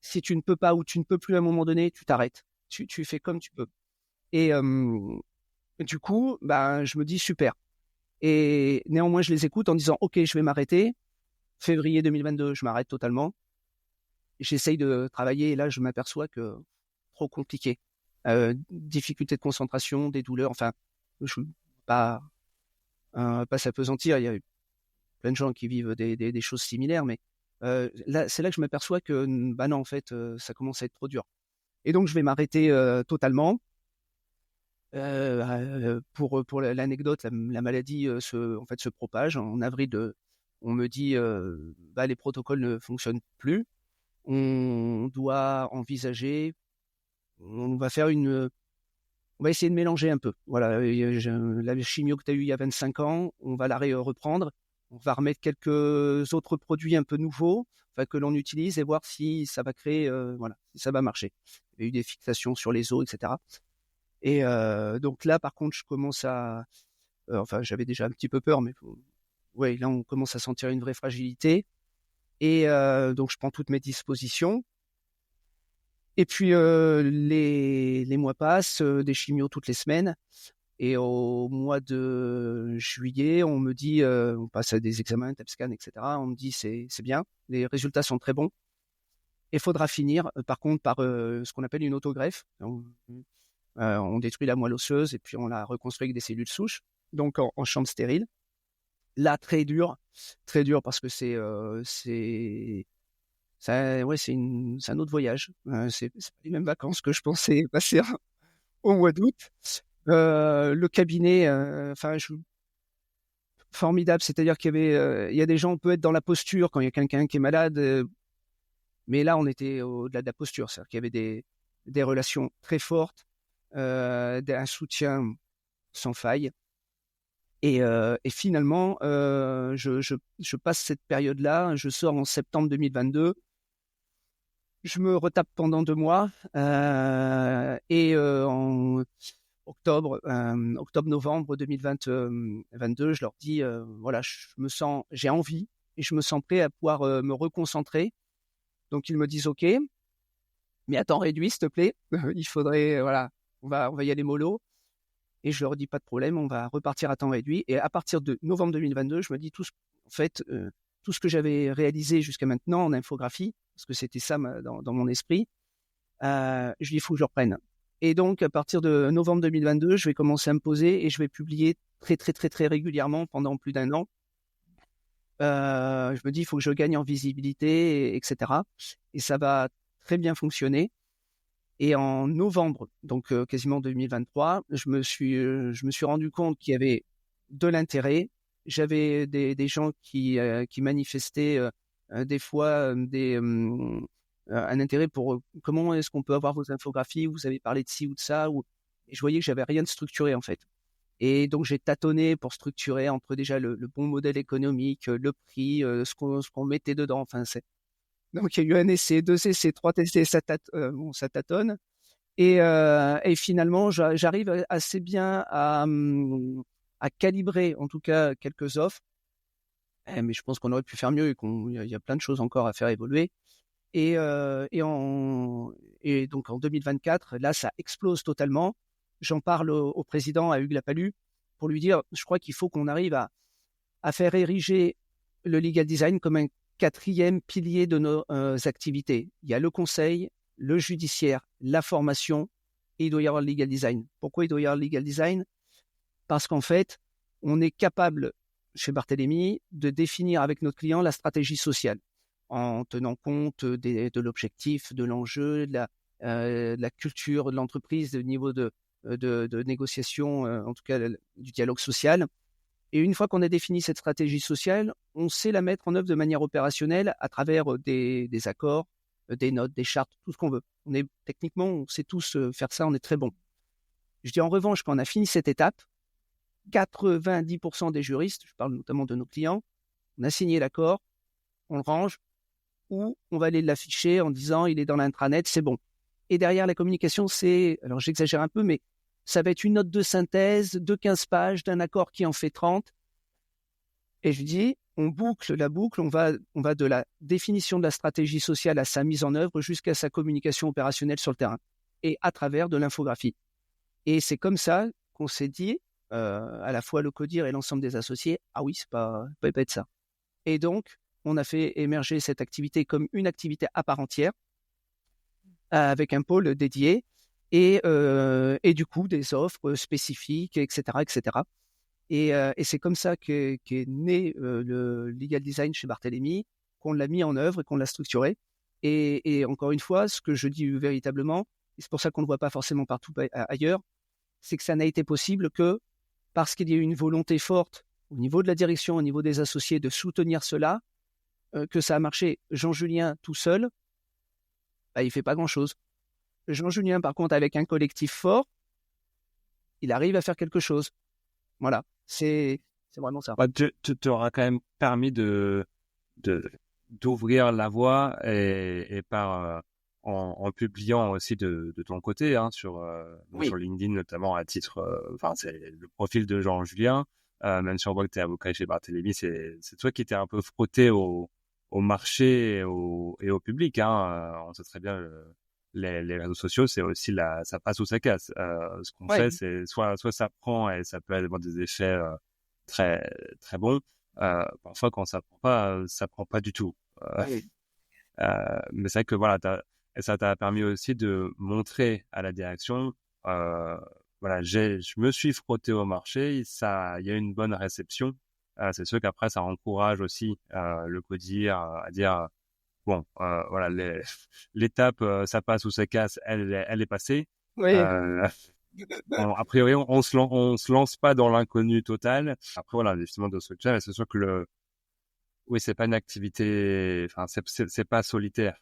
Speaker 3: Si tu ne peux pas ou tu ne peux plus à un moment donné, tu t'arrêtes. Tu fais comme tu peux. Et du coup, je me dis super. Et néanmoins, je les écoute en disant, OK, je vais m'arrêter. Février 2022, je m'arrête totalement. J'essaye de travailler et là, je m'aperçois que trop compliqué. Difficulté de concentration, des douleurs. Enfin, je ne veux pas s'apesantir. Il y a plein de gens qui vivent des choses similaires, mais là, c'est là que je m'aperçois que non, en fait, ça commence à être trop dur. Et donc, je vais m'arrêter totalement. Pour l'anecdote, la maladie se propage. En avril, on me dit les protocoles ne fonctionnent plus. On doit envisager. On va essayer de mélanger un peu. Voilà, la chimio que tu as eue il y a 25 ans, on va la reprendre. on va remettre quelques autres produits un peu nouveaux, que l'on utilise et voir si ça va créer, si ça va marcher. Il y a eu des fixations sur les eaux, etc. Et donc là, par contre, je commence à, j'avais déjà un petit peu peur, mais ouais, là, on commence à sentir une vraie fragilité. Et donc, je prends toutes mes dispositions. Et puis, les mois passent, des chimios toutes les semaines. Et au mois de juillet, on me dit, on passe à des examens, TAP scan, etc. On me dit, c'est bien, les résultats sont très bons. Il faudra finir, par contre, par ce qu'on appelle une autogreffe. On détruit la moelle osseuse et puis on la reconstruit avec des cellules souches, donc en chambre stérile. Là, très dur parce que c'est un autre voyage. C'est pas les mêmes vacances que je pensais passer au mois d'août. Le cabinet, formidable, c'est-à-dire qu'il y a des gens, on peut être dans la posture quand il y a quelqu'un qui est malade, mais là, on était au-delà de la posture, c'est-à-dire qu'il y avait des relations très fortes, un soutien sans faille. Et finalement, je passe cette période-là, je sors en septembre 2022, je me retape pendant 2 mois, et en octobre-novembre 2022, je leur dis, voilà, j'ai envie et je me sens prêt à pouvoir me reconcentrer. Donc ils me disent OK, mais à temps réduit, s'il te plaît. Il faudrait, voilà, on va y aller mollo. Et je leur dis pas de problème, on va repartir à temps réduit. Et à partir de novembre 2022, je me dis tout ce que j'avais réalisé jusqu'à maintenant en infographie, parce que c'était ça dans mon esprit, je dis il faut que je reprenne. Et donc à partir de novembre 2022, je vais commencer à me poser et je vais publier très très très très régulièrement pendant plus d'1 an. Je me dis il faut que je gagne en visibilité, etc. Et ça va très bien fonctionner. Et en novembre, donc quasiment 2023, je me suis rendu compte qu'il y avait de l'intérêt. J'avais des gens qui manifestaient des fois un intérêt pour comment est-ce qu'on peut avoir vos infographies, vous avez parlé de ci ou de ça, et je voyais que j'avais rien de structuré en fait. Et donc j'ai tâtonné pour structurer entre déjà le bon modèle économique, le prix, ce qu'on mettait dedans. Enfin, donc il y a eu un essai, 2 essais, 3 essais, ça tâtonne. Et finalement, j'arrive assez bien à calibrer, en tout cas, quelques offres. Mais je pense qu'on aurait pu faire mieux et qu'il y a plein de choses encore à faire évoluer. Et donc en 2024, là, ça explose totalement. J'en parle au président, à Hugues Lapalus, pour lui dire, je crois qu'il faut qu'on arrive à faire ériger le legal design comme un 4e pilier de nos activités. Il y a le conseil, le judiciaire, la formation, et il doit y avoir le legal design. Pourquoi il doit y avoir le legal design ? Parce qu'en fait, on est capable, chez Barthélémy, de définir avec notre client la stratégie sociale, en tenant compte de l'objectif, de l'enjeu, de la culture de l'entreprise, du niveau de négociation, en tout cas du dialogue social. Et une fois qu'on a défini cette stratégie sociale, on sait la mettre en œuvre de manière opérationnelle à travers des accords, des notes, des chartes, tout ce qu'on veut. Techniquement, on sait tous faire ça, on est très bon. Je dis en revanche, quand on a fini cette étape, 90% des juristes, je parle notamment de nos clients, on a signé l'accord, on le range, ou on va aller l'afficher en disant il est dans l'intranet, c'est bon. Et derrière la communication, alors j'exagère un peu, mais ça va être une note de synthèse de 15 pages d'un accord qui en fait 30. Et je dis, on boucle la boucle, on va de la définition de la stratégie sociale à sa mise en œuvre jusqu'à sa communication opérationnelle sur le terrain et à travers de l'infographie. Et c'est comme ça qu'on s'est dit, à la fois le CODIR et l'ensemble des associés, ah oui, c'est pas bête ça. Et donc, on a fait émerger cette activité comme une activité à part entière, avec un pôle dédié, et du coup, des offres spécifiques, etc., etc. Et c'est comme ça qu'est né le legal design chez Barthélémy, qu'on l'a mis en œuvre et qu'on l'a structuré. Et encore une fois, ce que je dis véritablement, et c'est pour ça qu'on ne le voit pas forcément partout ailleurs, c'est que ça n'a été possible que parce qu'il y a eu une volonté forte au niveau de la direction, au niveau des associés, de soutenir cela, que ça a marché. Jean-Julien tout seul, il fait pas grand-chose. Jean-Julien, par contre, avec un collectif fort, il arrive à faire quelque chose. Voilà. C'est C'est vraiment ça.
Speaker 2: Bah, tu auras quand même permis d'ouvrir la voie et en publiant aussi de ton côté, hein, sur LinkedIn notamment à titre, c'est le profil de Jean-Julien, même si on voit que tu es avocat chez Barthélémy, c'est toi qui t'es un peu frotté au marché et au public, hein. On sait très bien les réseaux sociaux, c'est aussi ça passe ou ça casse. Ce qu'on fait, c'est soit ça prend et ça peut avoir des effets très très bons. Parfois, quand ça prend pas du tout. Mais c'est vrai que voilà, ça t'a permis aussi de montrer à la direction, je me suis frotté au marché, il y a une bonne réception. C'est sûr qu'après, ça encourage aussi le codir à dire bon, voilà, l'étape, ça passe ou ça casse, elle est passée.
Speaker 3: Oui.
Speaker 2: A priori, on se lance pas dans l'inconnu total. Après, voilà, justement, de structure, c'est sûr que oui, c'est pas une activité, enfin, c'est pas solitaire.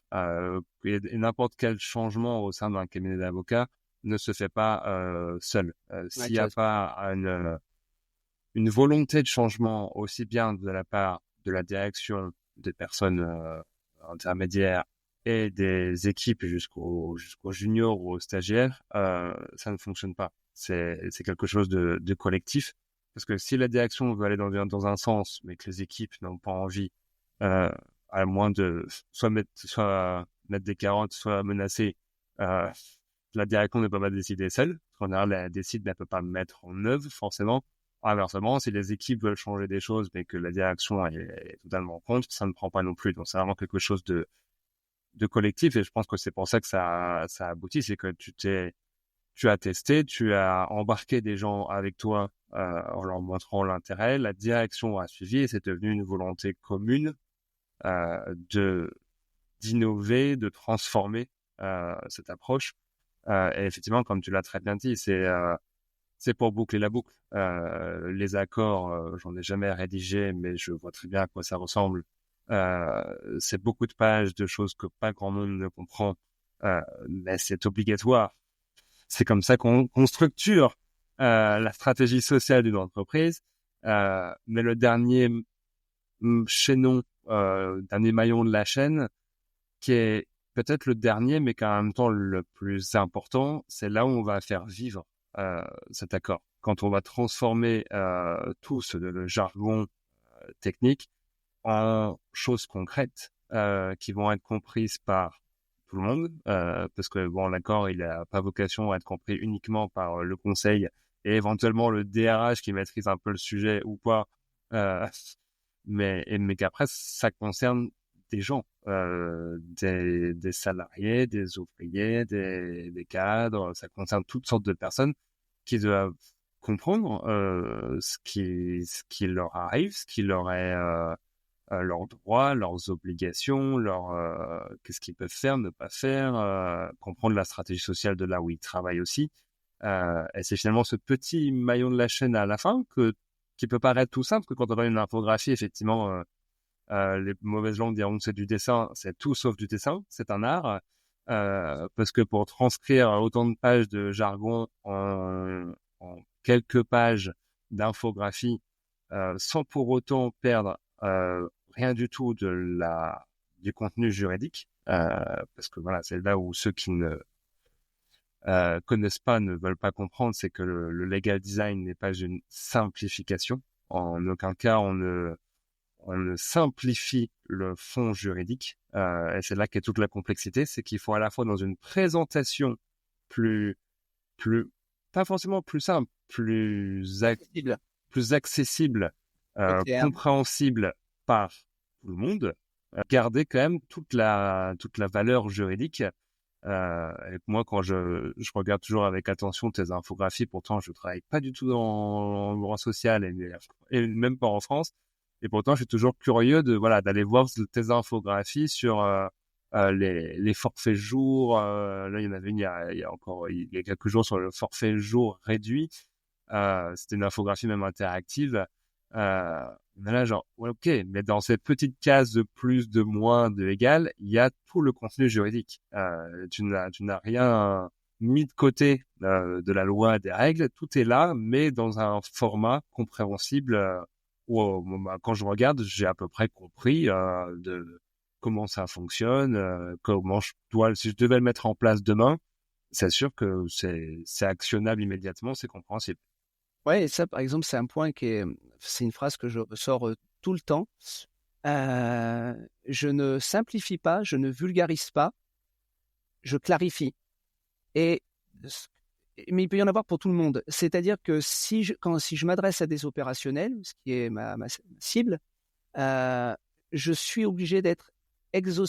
Speaker 2: Et n'importe quel changement au sein d'un cabinet d'avocats ne se fait pas seul. S'il n'y a pas une volonté de changement aussi bien de la part de la direction, des personnes intermédiaires et des équipes jusqu'aux juniors ou aux stagiaires, ça ne fonctionne pas. C'est quelque chose de collectif. Parce que si la direction veut aller dans un sens, mais que les équipes n'ont pas envie, à moins de soit mettre des carottes, soit menacer, la direction ne peut pas décider seule. En général, elle décide, mais elle peut pas mettre en œuvre forcément. Inversement, si les équipes veulent changer des choses, mais que la direction est totalement contre, ça ne prend pas non plus. Donc, c'est vraiment quelque chose de collectif. Et je pense que c'est pour ça que ça aboutit. C'est que tu as testé, tu as embarqué des gens avec toi en leur montrant l'intérêt. La direction a suivi et c'est devenu une volonté commune d'innover, de transformer cette approche. Et effectivement, comme tu l'as très bien dit, c'est pour boucler la boucle. Les accords, j'en ai jamais rédigé, mais je vois très bien à quoi ça ressemble. C'est beaucoup de pages de choses que pas grand monde ne comprend, mais c'est obligatoire. C'est comme ça qu'on structure la stratégie sociale d'une entreprise. Mais le dernier chaînon, dernier maillon de la chaîne, qui est peut-être le dernier, mais qui est en même temps le plus important, c'est là où on va faire vivre cet accord. Quand on va transformer tout le jargon technique en choses concrètes qui vont être comprises par tout le monde, parce que bon, l'accord, il n'a pas vocation à être compris uniquement par le conseil et éventuellement le DRH qui maîtrise un peu le sujet ou pas, mais qu'après, ça concerne des gens, des salariés, des ouvriers, des cadres, ça concerne toutes sortes de personnes qui doivent comprendre ce qui leur arrive, ce qui leur est leurs droits, leurs obligations, qu'est-ce qu'ils peuvent faire, ne pas faire, comprendre la stratégie sociale de là où ils travaillent aussi. Et c'est finalement ce petit maillon de la chaîne à la fin qui peut paraître tout simple, que quand on a une infographie, effectivement, les mauvaises langues diront que c'est du dessin, c'est tout sauf du dessin, c'est un art. Parce que pour transcrire autant de pages de jargon en quelques pages d'infographie, sans pour autant perdre rien du tout du contenu juridique, parce que voilà, c'est là où ceux qui ne connaissent pas, ne veulent pas comprendre, c'est que le legal design n'est pas une simplification. En aucun cas, on ne simplifie le fond juridique. Et c'est là qu'est toute la complexité, c'est qu'il faut à la fois dans une présentation plus, pas forcément plus simple, plus accessible, compréhensible par tout le monde, garder quand même toute la valeur juridique. Et moi, quand je regarde toujours avec attention tes infographies, pourtant je travaille pas du tout dans le droit social et même pas en France, et pourtant je suis toujours curieux d'aller voir tes infographies sur les forfaits jours. Là, il y en avait une il y a quelques jours sur le forfait jour réduit. C'était une infographie même interactive. Mais là, genre, ouais, ok, mais dans cette petite case de plus, de moins, de égal, il y a tout le contenu juridique. Tu n'as rien mis de côté de la loi, des règles, tout est là, mais dans un format compréhensible quand je regarde, j'ai à peu près compris de comment ça fonctionne, si je devais le mettre en place demain, c'est sûr que c'est actionnable immédiatement, c'est compréhensible.
Speaker 3: Ouais, et ça, par exemple, c'est une phrase que je ressors tout le temps. Je ne simplifie pas, je ne vulgarise pas, je clarifie. Et, mais il peut y en avoir pour tout le monde. C'est-à-dire que si je m'adresse à des opérationnels, ce qui est ma cible, je suis obligé d'être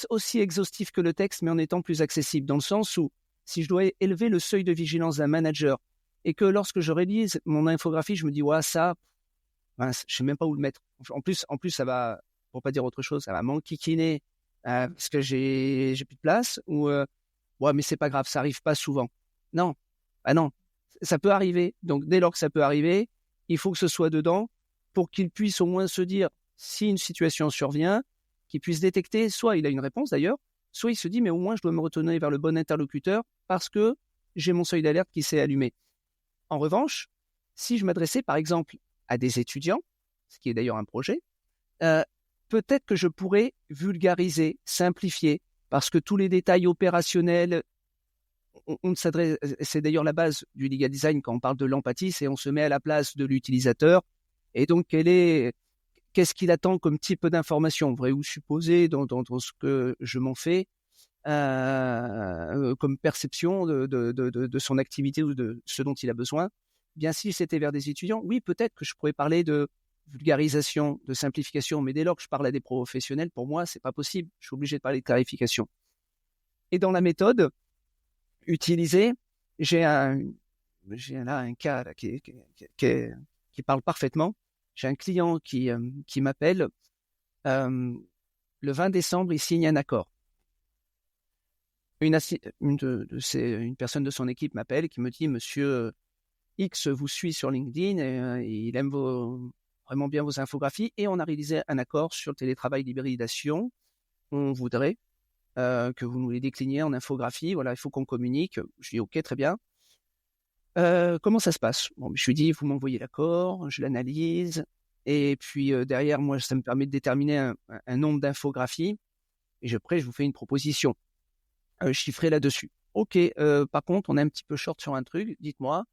Speaker 3: aussi exhaustif que le texte, mais en étant plus accessible, dans le sens où si je dois élever le seuil de vigilance d'un manager et que lorsque je réalise mon infographie, je me dis ouais, ça, mince, je sais même pas où le mettre. En plus, ça va, pour pas dire autre chose, ça va m'enquiquiner parce que j'ai plus de place ou ouais, mais c'est pas grave, ça arrive pas souvent. Non, non, ça peut arriver. Donc dès lors que ça peut arriver, il faut que ce soit dedans pour qu'il puisse au moins se dire si une situation survient, qu'il puisse détecter. Soit il a une réponse d'ailleurs, soit il se dit mais au moins je dois me retourner vers le bon interlocuteur parce que j'ai mon seuil d'alerte qui s'est allumé. En revanche, si je m'adressais par exemple à des étudiants, ce qui est d'ailleurs un projet, peut-être que je pourrais vulgariser, simplifier, parce que tous les détails opérationnels, on s'adresse, c'est d'ailleurs la base du legal design quand on parle de l'empathie, c'est on se met à la place de l'utilisateur, et donc qu'est-ce qu'il attend comme type d'information, vrai ou supposé, dans ce que je m'en fais, comme perception de son activité ou de ce dont il a besoin. Bien si c'était vers des étudiants, oui, peut-être que je pourrais parler de vulgarisation, de simplification, mais dès lors que je parle à des professionnels, pour moi, c'est pas possible. Je suis obligé de parler de clarification. Et dans la méthode utilisée, j'ai là un cas là, qui parle parfaitement. J'ai un client qui m'appelle le 20 décembre, il signe un accord. Une personne de son équipe m'appelle qui me dit Monsieur X vous suit sur LinkedIn et il aime vraiment bien vos infographies et on a réalisé un accord sur le télétravail l'hybridation. On voudrait que vous nous les décliniez en infographie. Voilà, il faut qu'on communique. Je dis OK, très bien. Comment ça se passe? Bon, je lui dis vous m'envoyez l'accord, je l'analyse et puis derrière moi ça me permet de déterminer un nombre d'infographies et après je vous fais une proposition chiffrée là-dessus. OK, par contre on est un petit peu short sur un truc. Dites-moi.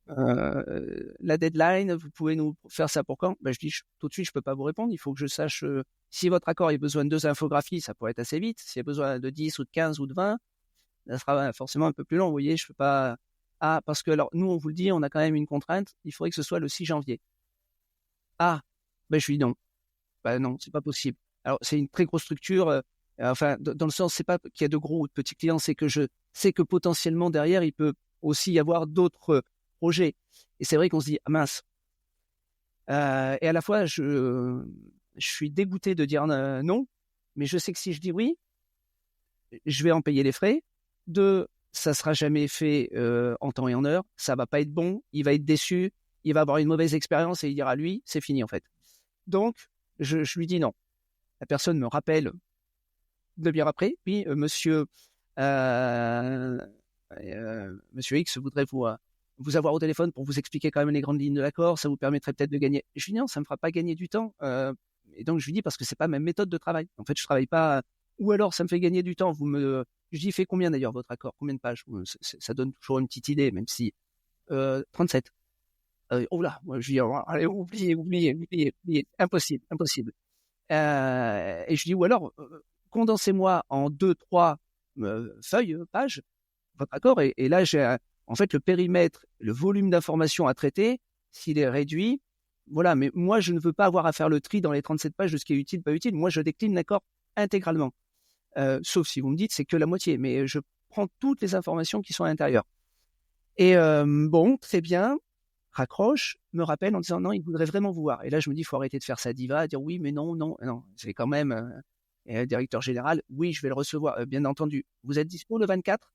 Speaker 3: La deadline, vous pouvez nous faire ça pour quand? Je dis tout de suite, je peux pas vous répondre. Il faut que je sache si votre accord a besoin de 2 infographies, ça pourrait être assez vite. S'il y a besoin de 10 ou de 15 ou de 20, ça sera forcément un peu plus long. Vous voyez, je peux pas. Ah, parce que alors nous, on vous le dit, on a quand même une contrainte. Il faudrait que ce soit le 6 janvier. Ah, je lui dis non. Non, c'est pas possible. Alors c'est une très grosse structure. Enfin, dans le sens, c'est pas qu'il y a de gros ou de petits clients, c'est que je sais que potentiellement derrière, il peut aussi y avoir d'autres projet. Et c'est vrai qu'on se dit, ah mince. Et à la fois, je suis dégoûté de dire non, mais je sais que si je dis oui, je vais en payer les frais. 2, ça sera jamais fait en temps et en heure. Ça va pas être bon. Il va être déçu. Il va avoir une mauvaise expérience et il dira lui, c'est fini en fait. Donc, je lui dis non. La personne me rappelle 2 heures après. Puis Monsieur X voudrait vous avoir au téléphone pour vous expliquer quand même les grandes lignes de l'accord, ça vous permettrait peut-être de gagner. Je lui dis non, ça me fera pas gagner du temps. Et donc je lui dis parce que c'est pas ma méthode de travail. En fait, je travaille pas. Ou alors ça me fait gagner du temps. Je dis fait combien d'ailleurs votre accord? Combien de pages? Ça donne toujours une petite idée, même si 37. Oh là, moi je dis allez oubliez, impossible. Et je dis ou alors condensez-moi en 2-3 feuilles, pages votre accord et là j'ai en fait, le périmètre, le volume d'informations à traiter, s'il est réduit, voilà. Mais moi, je ne veux pas avoir à faire le tri dans les 37 pages de ce qui est utile, pas utile. Moi, je décline l'accord intégralement. Sauf si vous me dites c'est que la moitié. Mais je prends toutes les informations qui sont à l'intérieur. Et bon, très bien. Raccroche, me rappelle en disant non, il voudrait vraiment vous voir. Et là, je me dis, il faut arrêter de faire sa diva, dire oui, mais non. C'est quand même directeur général. Oui, je vais le recevoir, bien entendu. Vous êtes dispo le 24 ?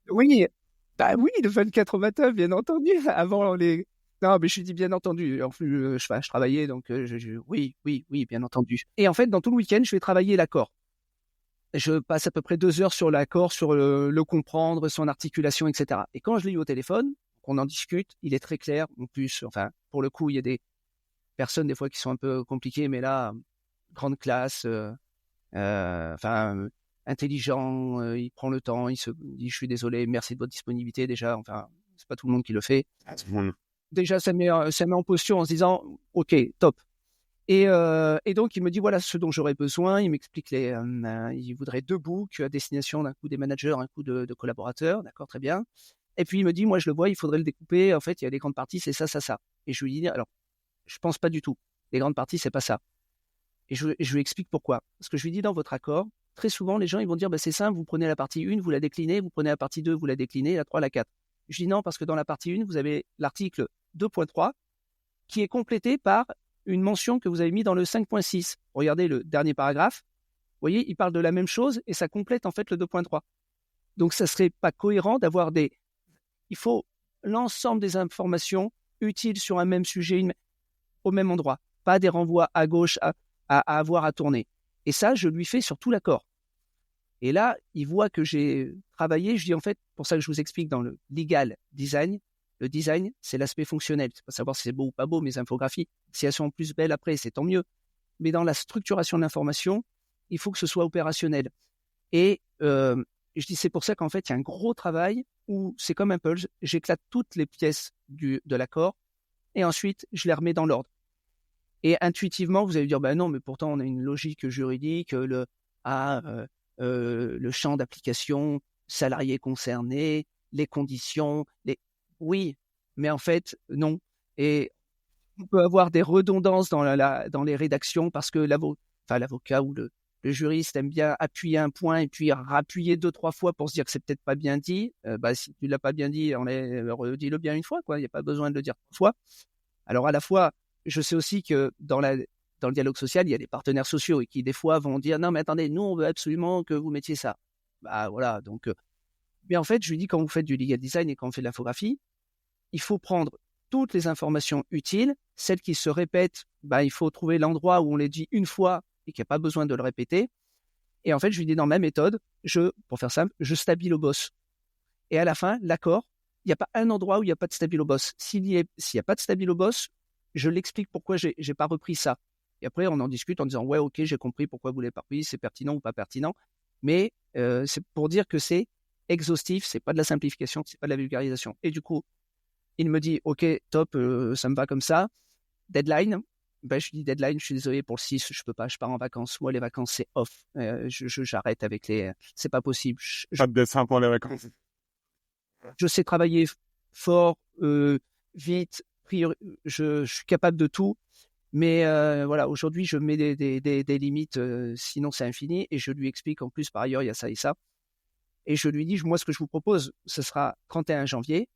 Speaker 3: Oui, oui, le 24 au matin, bien entendu. Avant les. Non, mais je dis bien entendu. En plus, je travaillais, donc oui, bien entendu. Et en fait, dans tout le week-end, je vais travailler l'accord. Je passe à peu près 2 heures sur l'accord, sur le comprendre, son articulation, etc. Et quand je l'ai eu au téléphone, on on en discute, il est très clair. En plus, enfin, pour le coup, il y a des personnes des fois qui sont un peu compliquées, mais là, grande classe, intelligent, il prend le temps, il se dit je suis désolé, merci de votre disponibilité déjà. Enfin, c'est pas tout le monde qui le fait. Déjà, ça met en posture en se disant ok, top. Et donc, il me dit voilà ce dont j'aurais besoin. Il m'explique il voudrait 2 books à destination d'un coup des managers, un coup de collaborateurs. D'accord, très bien. Et puis, il me dit moi, je le vois, il faudrait le découper. En fait, il y a des grandes parties, c'est ça, ça, ça. Et je lui dis alors, je pense pas du tout. Les grandes parties, c'est pas ça. Et je lui explique pourquoi. Parce que je lui dis dans votre accord, très souvent, les gens ils vont dire bah, c'est simple, vous prenez la partie 1, vous la déclinez, vous prenez la partie 2, vous la déclinez, la 3, la 4. Je dis non, parce que dans la partie 1, vous avez l'article 2.3 qui est complété par une mention que vous avez mis dans le 5.6. Regardez le dernier paragraphe. Vous voyez, il parle de la même chose et ça complète en fait le 2.3. Donc, ça serait pas cohérent d'avoir il faut l'ensemble des informations utiles sur un même sujet au même endroit. Pas des renvois à gauche à avoir à tourner. Et ça, je lui fais sur tout l'accord. Et là, il voit que j'ai travaillé. Je dis en fait, pour ça que je vous explique dans le legal design, le design, c'est l'aspect fonctionnel. C'est pas savoir si c'est beau ou pas beau, mes infographies. Si elles sont plus belles après, c'est tant mieux. Mais dans la structuration de l'information, il faut que ce soit opérationnel. Et je dis, c'est pour ça qu'en fait, il y a un gros travail où c'est comme un puzzle. J'éclate toutes les pièces de l'accord et ensuite, je les remets dans l'ordre. Et intuitivement, vous allez dire, ben non, mais pourtant, on a une logique juridique, le champ d'application, salariés concernés, les conditions, oui, mais en fait, non. Et on peut avoir des redondances dans les rédactions parce que l'avocat ou le juriste aime bien appuyer un point et puis rappuyer 2-3 fois pour se dire que c'est peut-être pas bien dit. Si tu l'as pas bien dit, redis-le bien une fois, quoi. Il n'y a pas besoin de le dire 3 fois. Alors, à la fois, je sais aussi que dans le dialogue social, il y a des partenaires sociaux et qui, des fois, vont dire non, mais attendez, nous, on veut absolument que vous mettiez ça. Voilà. Donc, mais en fait, je lui dis quand vous faites du legal design et quand on fait de l'infographie, il faut prendre toutes les informations utiles, celles qui se répètent, il faut trouver l'endroit où on les dit une fois et qu'il n'y a pas besoin de le répéter. Et en fait, je lui dis dans ma méthode, pour faire simple, je stabilo-boss. Et à la fin, l'accord, il n'y a pas un endroit où il n'y a pas de stabilo-boss. S'il n'y a pas de stabilo-boss, je l'explique pourquoi j'ai pas repris ça. Et après, on en discute en disant ouais, ok, j'ai compris pourquoi vous l'avez pas repris, c'est pertinent ou pas pertinent. Mais c'est pour dire que c'est exhaustif, c'est pas de la simplification, c'est pas de la vulgarisation. Et du coup, il me dit ok, top, ça me va comme ça. Deadline. Je dis deadline, je suis désolé pour le 6, je peux pas, je pars en vacances. Moi, les vacances, c'est off. J'arrête avec c'est pas possible.
Speaker 2: Pas de dessin pour les vacances.
Speaker 3: Je sais travailler fort, vite, je suis capable de tout. Mais voilà, aujourd'hui, je mets des limites, sinon c'est infini. Et je lui explique en plus, par ailleurs, il y a ça et ça. Et je lui dis, moi, ce que je vous propose, ce sera 31 janvier.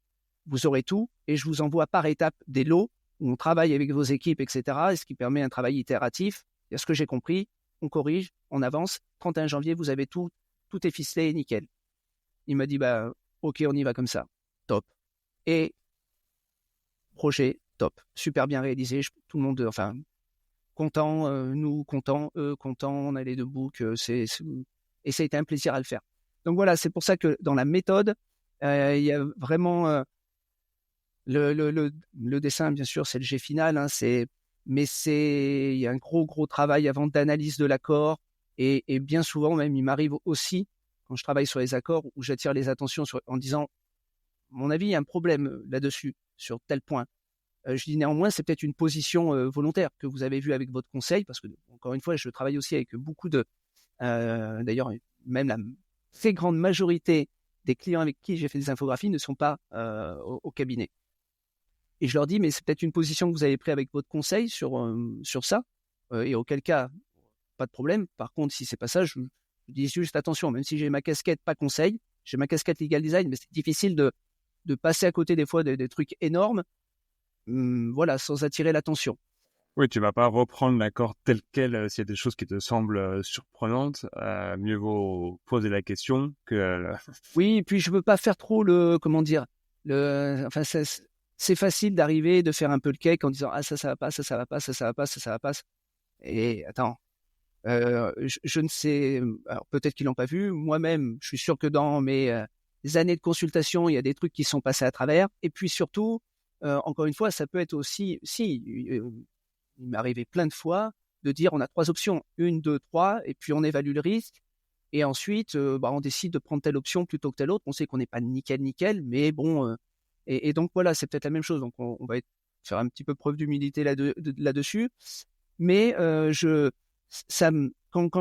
Speaker 3: Vous aurez tout et je vous envoie par étapes des lots où on travaille avec vos équipes, etc. Et ce qui permet un travail itératif. Et à ce que j'ai compris, on corrige, on avance. 31 janvier, vous avez tout est ficelé et nickel. Il m'a dit, ok, on y va comme ça. Top. Et projet, top. Super bien réalisé. Tout le monde, content, nous contents, eux contents, on a les 2 books. Et ça a été un plaisir à le faire. Donc voilà, c'est pour ça que dans la méthode, il y a vraiment le dessin, bien sûr, c'est le jet final, hein, mais il y a un gros travail avant d'analyse de l'accord. Et bien souvent, même, il m'arrive aussi, quand je travaille sur les accords, où j'attire les attentions en disant, à mon avis, il y a un problème là-dessus, sur tel point. Je dis néanmoins, c'est peut-être une position volontaire que vous avez vue avec votre conseil, parce que, encore une fois, je travaille aussi avec beaucoup d'ailleurs, même la très grande majorité des clients avec qui j'ai fait des infographies ne sont pas au cabinet. Et je leur dis, mais c'est peut-être une position que vous avez prise avec votre conseil sur ça, et auquel cas, pas de problème. Par contre, si c'est pas ça, je dis juste attention, même si j'ai ma casquette pas conseil, j'ai ma casquette legal design, mais c'est difficile de passer à côté des fois des trucs énormes, voilà, sans attirer l'attention.
Speaker 2: Oui, tu vas pas reprendre l'accord tel quel s'il y a des choses qui te semblent surprenantes. Mieux vaut poser la question que...
Speaker 3: Oui, et puis je veux pas faire trop c'est facile d'arriver, de faire un peu le cake en disant ah ça va pas, ça va pas, ça va pas, ça va pas. Et attends, je ne sais, alors peut-être qu'ils l'ont pas vu. Moi-même, je suis sûr que dans mes années de consultation, il y a des trucs qui sont passés à travers. Et puis surtout, encore une fois, ça peut être aussi, il m'est arrivé plein de fois de dire on a 3 options, 1, 2, 3, et puis on évalue le risque. Et ensuite, on décide de prendre telle option plutôt que telle autre. On sait qu'on n'est pas nickel, mais bon. Et donc voilà, c'est peut-être la même chose. Donc on va faire un petit peu preuve d'humilité là-dessus. Mais quand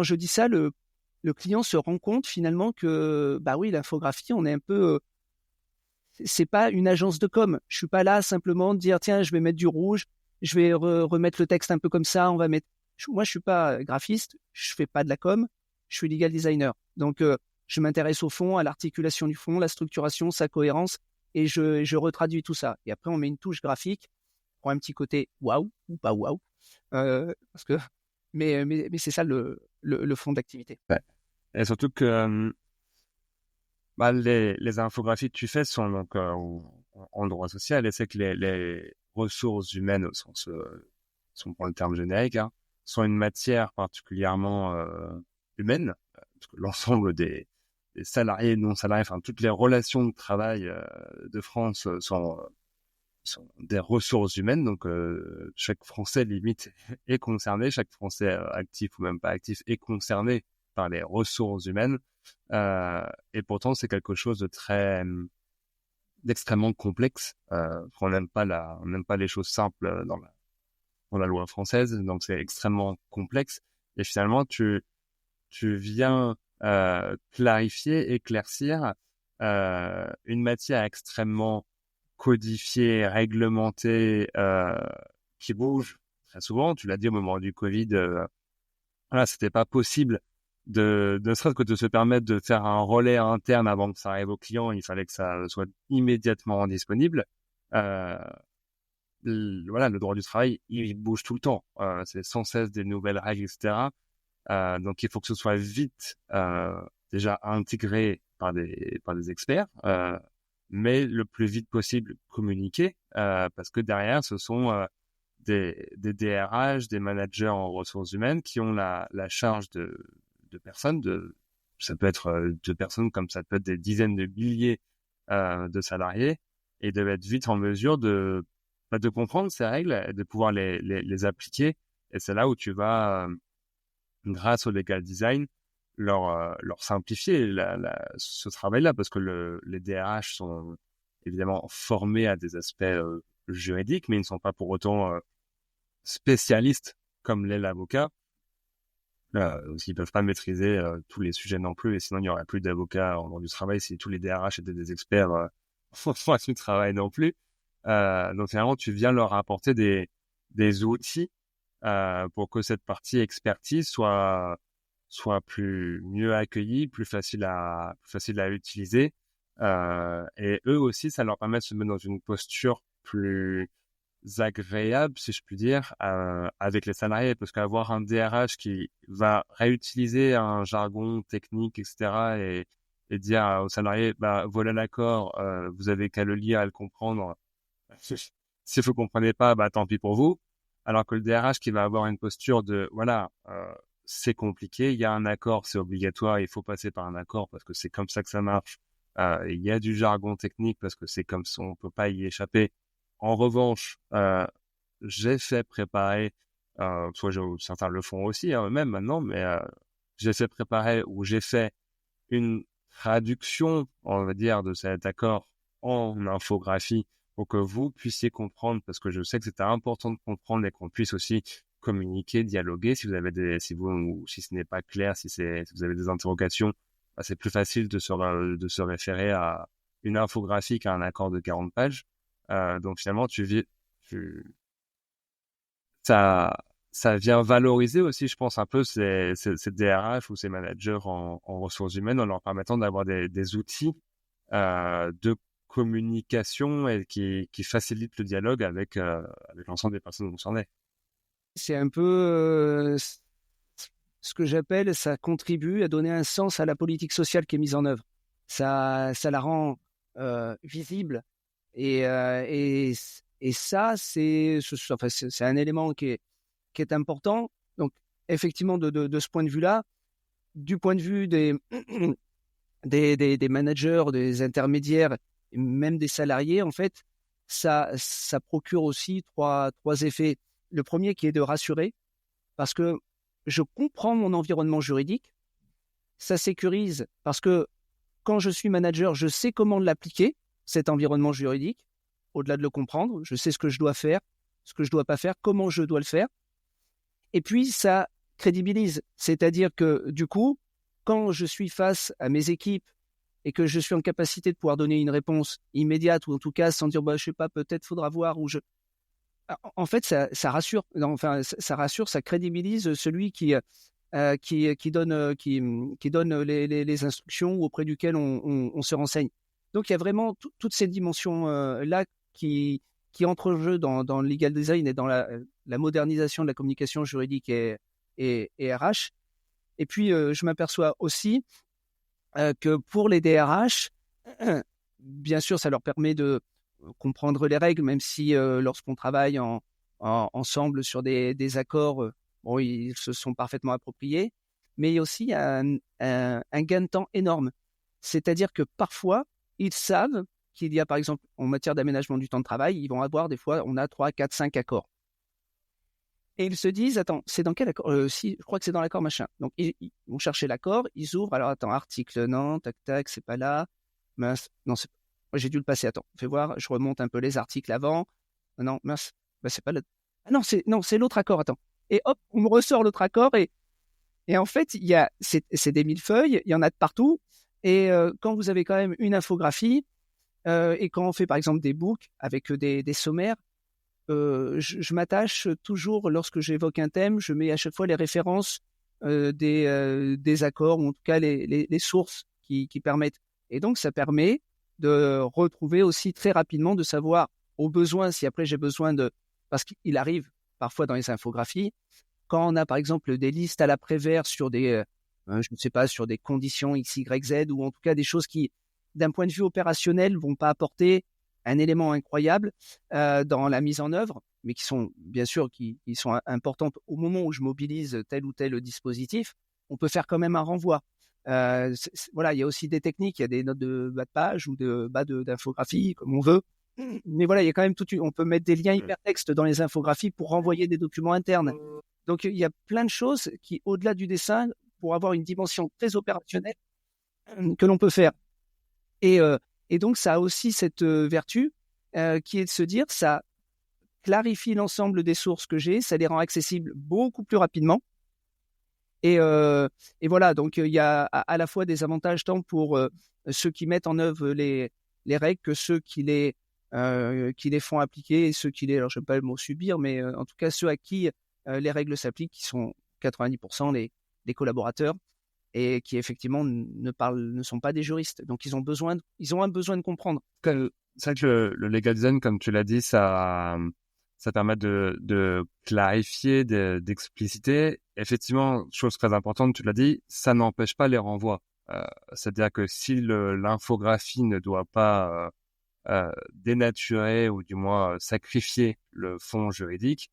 Speaker 3: je dis ça, le client se rend compte finalement que bah oui, l'infographie, on est un peu. C'est pas une agence de com. Je suis pas là simplement de dire tiens, je vais mettre du rouge, je vais remettre le texte un peu comme ça. Moi, je suis pas graphiste, je fais pas de la com. Je suis legal designer. Donc, je m'intéresse au fond, à l'articulation du fond, la structuration, sa cohérence, et je retraduis tout ça. Et après, on met une touche graphique pour un petit côté waouh ou pas waouh, parce que, mais c'est ça le fond d'activité.
Speaker 2: Ouais. Et surtout que les infographies que tu fais sont donc en droit social, et c'est que les ressources humaines au sens, sont pour le terme générique, hein, sont une matière particulièrement humaine, parce que l'ensemble des salariés, non salariés, enfin toutes les relations de travail de France sont des ressources humaines. Donc chaque Français limite est concerné, chaque Français actif ou même pas actif est concerné par les ressources humaines. Et pourtant, c'est quelque chose d'extrêmement complexe. On n'aime pas les choses simples dans la loi française, donc c'est extrêmement complexe. Et finalement, tu viens clarifier, éclaircir une matière extrêmement codifiée, réglementée, qui bouge très souvent. Tu l'as dit au moment du Covid, voilà, c'était pas possible de serait-ce que de se permettre de faire un relais interne avant que ça arrive au client. Il fallait que ça soit immédiatement disponible. Voilà, le droit du travail, il bouge tout le temps. C'est sans cesse des nouvelles règles, etc. Donc, il faut que ce soit vite déjà intégré par des experts, mais le plus vite possible communiqué, parce que derrière, ce sont des DRH, des managers en ressources humaines qui ont la charge de personnes, ça peut être 2 personnes comme ça peut être des dizaines de milliers de salariés, et de être vite en mesure de comprendre ces règles et de pouvoir les appliquer. Et c'est là où tu vas, grâce au legal design, leur simplifier ce travail-là, parce que les DRH sont évidemment formés à des aspects juridiques, mais ils ne sont pas pour autant spécialistes comme l'est l'avocat. Ils peuvent pas maîtriser tous les sujets non plus, et sinon il n'y aurait plus d'avocats en droit du travail si tous les DRH étaient des experts en droit du travail non plus. Donc finalement, tu viens leur apporter des outils pour que cette partie expertise soit mieux accueillie, plus facile à utiliser. Et eux aussi, ça leur permet de se mettre dans une posture plus agréable, si je puis dire, avec les salariés, parce qu'avoir un DRH qui va réutiliser un jargon technique, etc., et dire aux salariés, bah voilà l'accord, vous avez qu'à le lire, à le comprendre. Si vous comprenez pas, bah tant pis pour vous. Alors que le DRH qui va avoir une posture de voilà, c'est compliqué, il y a un accord, c'est obligatoire, il faut passer par un accord parce que c'est comme ça que ça marche. Il y a du jargon technique parce que c'est comme ça, on peut pas y échapper. En revanche, j'ai fait préparer, certains le font aussi eux-mêmes maintenant, mais j'ai fait préparer ou j'ai fait une traduction, on va dire, de cet accord en infographie pour que vous puissiez comprendre, parce que je sais que c'était important de comprendre et qu'on puisse aussi communiquer, dialoguer. Si ce n'est pas clair, si vous avez des interrogations, bah, c'est plus facile de se référer à une infographie qu'à un accord de 40 pages. Donc finalement, ça vient valoriser aussi, je pense, un peu ces DRH ou ces managers en ressources humaines, en leur permettant d'avoir des outils de communication et qui facilitent le dialogue avec l'ensemble des personnes concernées.
Speaker 3: C'est un peu ce que j'appelle, ça contribue à donner un sens à la politique sociale qui est mise en œuvre. Ça la rend visible, et ça, c'est un élément qui est important. Donc, effectivement, de ce point de vue-là, du point de vue des managers, des intermédiaires, et même des salariés, en fait, ça procure aussi trois effets. Le premier qui est de rassurer, parce que je comprends mon environnement juridique, ça sécurise, parce que quand je suis manager, je sais comment l'appliquer, cet environnement juridique, au-delà de le comprendre, je sais ce que je dois faire, ce que je ne dois pas faire, comment je dois le faire. Et puis, ça crédibilise, c'est-à-dire que du coup, quand je suis face à mes équipes et que je suis en capacité de pouvoir donner une réponse immédiate, ou en tout cas sans dire, je sais pas, peut-être faudra voir, en fait, ça rassure, enfin, ça rassure, ça crédibilise celui qui donne les instructions ou auprès duquel on se renseigne. Donc, il y a vraiment toutes ces dimensions là qui entrent en jeu dans le legal design et dans la modernisation de la communication juridique et RH. Et puis, je m'aperçois aussi que pour les DRH, bien sûr, ça leur permet de comprendre les règles, même si lorsqu'on travaille ensemble sur des accords, ils se sont parfaitement appropriés. Mais il y a aussi un gain de temps énorme. C'est-à-dire que parfois, ils savent qu'il y a, par exemple, en matière d'aménagement du temps de travail, ils vont avoir des fois, on a 3, 4, 5 accords. Et ils se disent, attends, c'est dans quel accord si, je crois que c'est dans l'accord machin. Donc, ils vont chercher l'accord, ils ouvrent, alors attends, article, non, tac, tac, c'est pas là. Mince, non, j'ai dû le passer, attends, fais voir, je remonte un peu les articles avant. Non, mince, c'est pas là. Ah non, c'est l'autre accord, attends. Et hop, on me ressort l'autre accord et en fait, c'est des millefeuilles, il y en a de partout. Et quand vous avez quand même une infographie, et quand on fait par exemple des books avec des sommaires, je m'attache toujours, lorsque j'évoque un thème, je mets à chaque fois les références des accords, ou en tout cas les sources qui permettent. Et donc, ça permet de retrouver aussi très rapidement, de savoir au besoin, si après j'ai besoin parce qu'il arrive parfois dans les infographies, quand on a par exemple des listes à l'après-vert sur je ne sais pas, sur des conditions X, Y, Z, ou en tout cas des choses qui, d'un point de vue opérationnel, vont pas apporter un élément incroyable dans la mise en œuvre, mais qui sont bien sûr qui sont importantes au moment où je mobilise tel ou tel dispositif, on peut faire quand même un renvoi. Voilà, il y a aussi des techniques, il y a des notes de bas de page ou de bas d'infographie, comme on veut. Mais voilà, il y a quand même on peut mettre des liens hypertextes dans les infographies pour renvoyer des documents internes. Donc, il y a plein de choses qui, au-delà du dessin, pour avoir une dimension très opérationnelle, que l'on peut faire. Et donc, ça a aussi cette vertu qui est de se dire, ça clarifie l'ensemble des sources que j'ai, ça les rend accessibles beaucoup plus rapidement. Et voilà, donc il y a à la fois des avantages tant pour ceux qui mettent en œuvre les règles que ceux qui les font appliquer, et ceux qui alors je n'aime pas le mot subir, mais en tout cas ceux à qui les règles s'appliquent, qui sont 90% des collaborateurs, et qui effectivement ne sont pas des juristes. Donc ils ont un besoin de comprendre.
Speaker 2: C'est vrai que le legal design, comme tu l'as dit, ça permet de clarifier, d'expliciter. Effectivement, chose très importante, tu l'as dit, ça n'empêche pas les renvois. C'est-à-dire que si l'infographie ne doit pas dénaturer ou du moins sacrifier le fond juridique,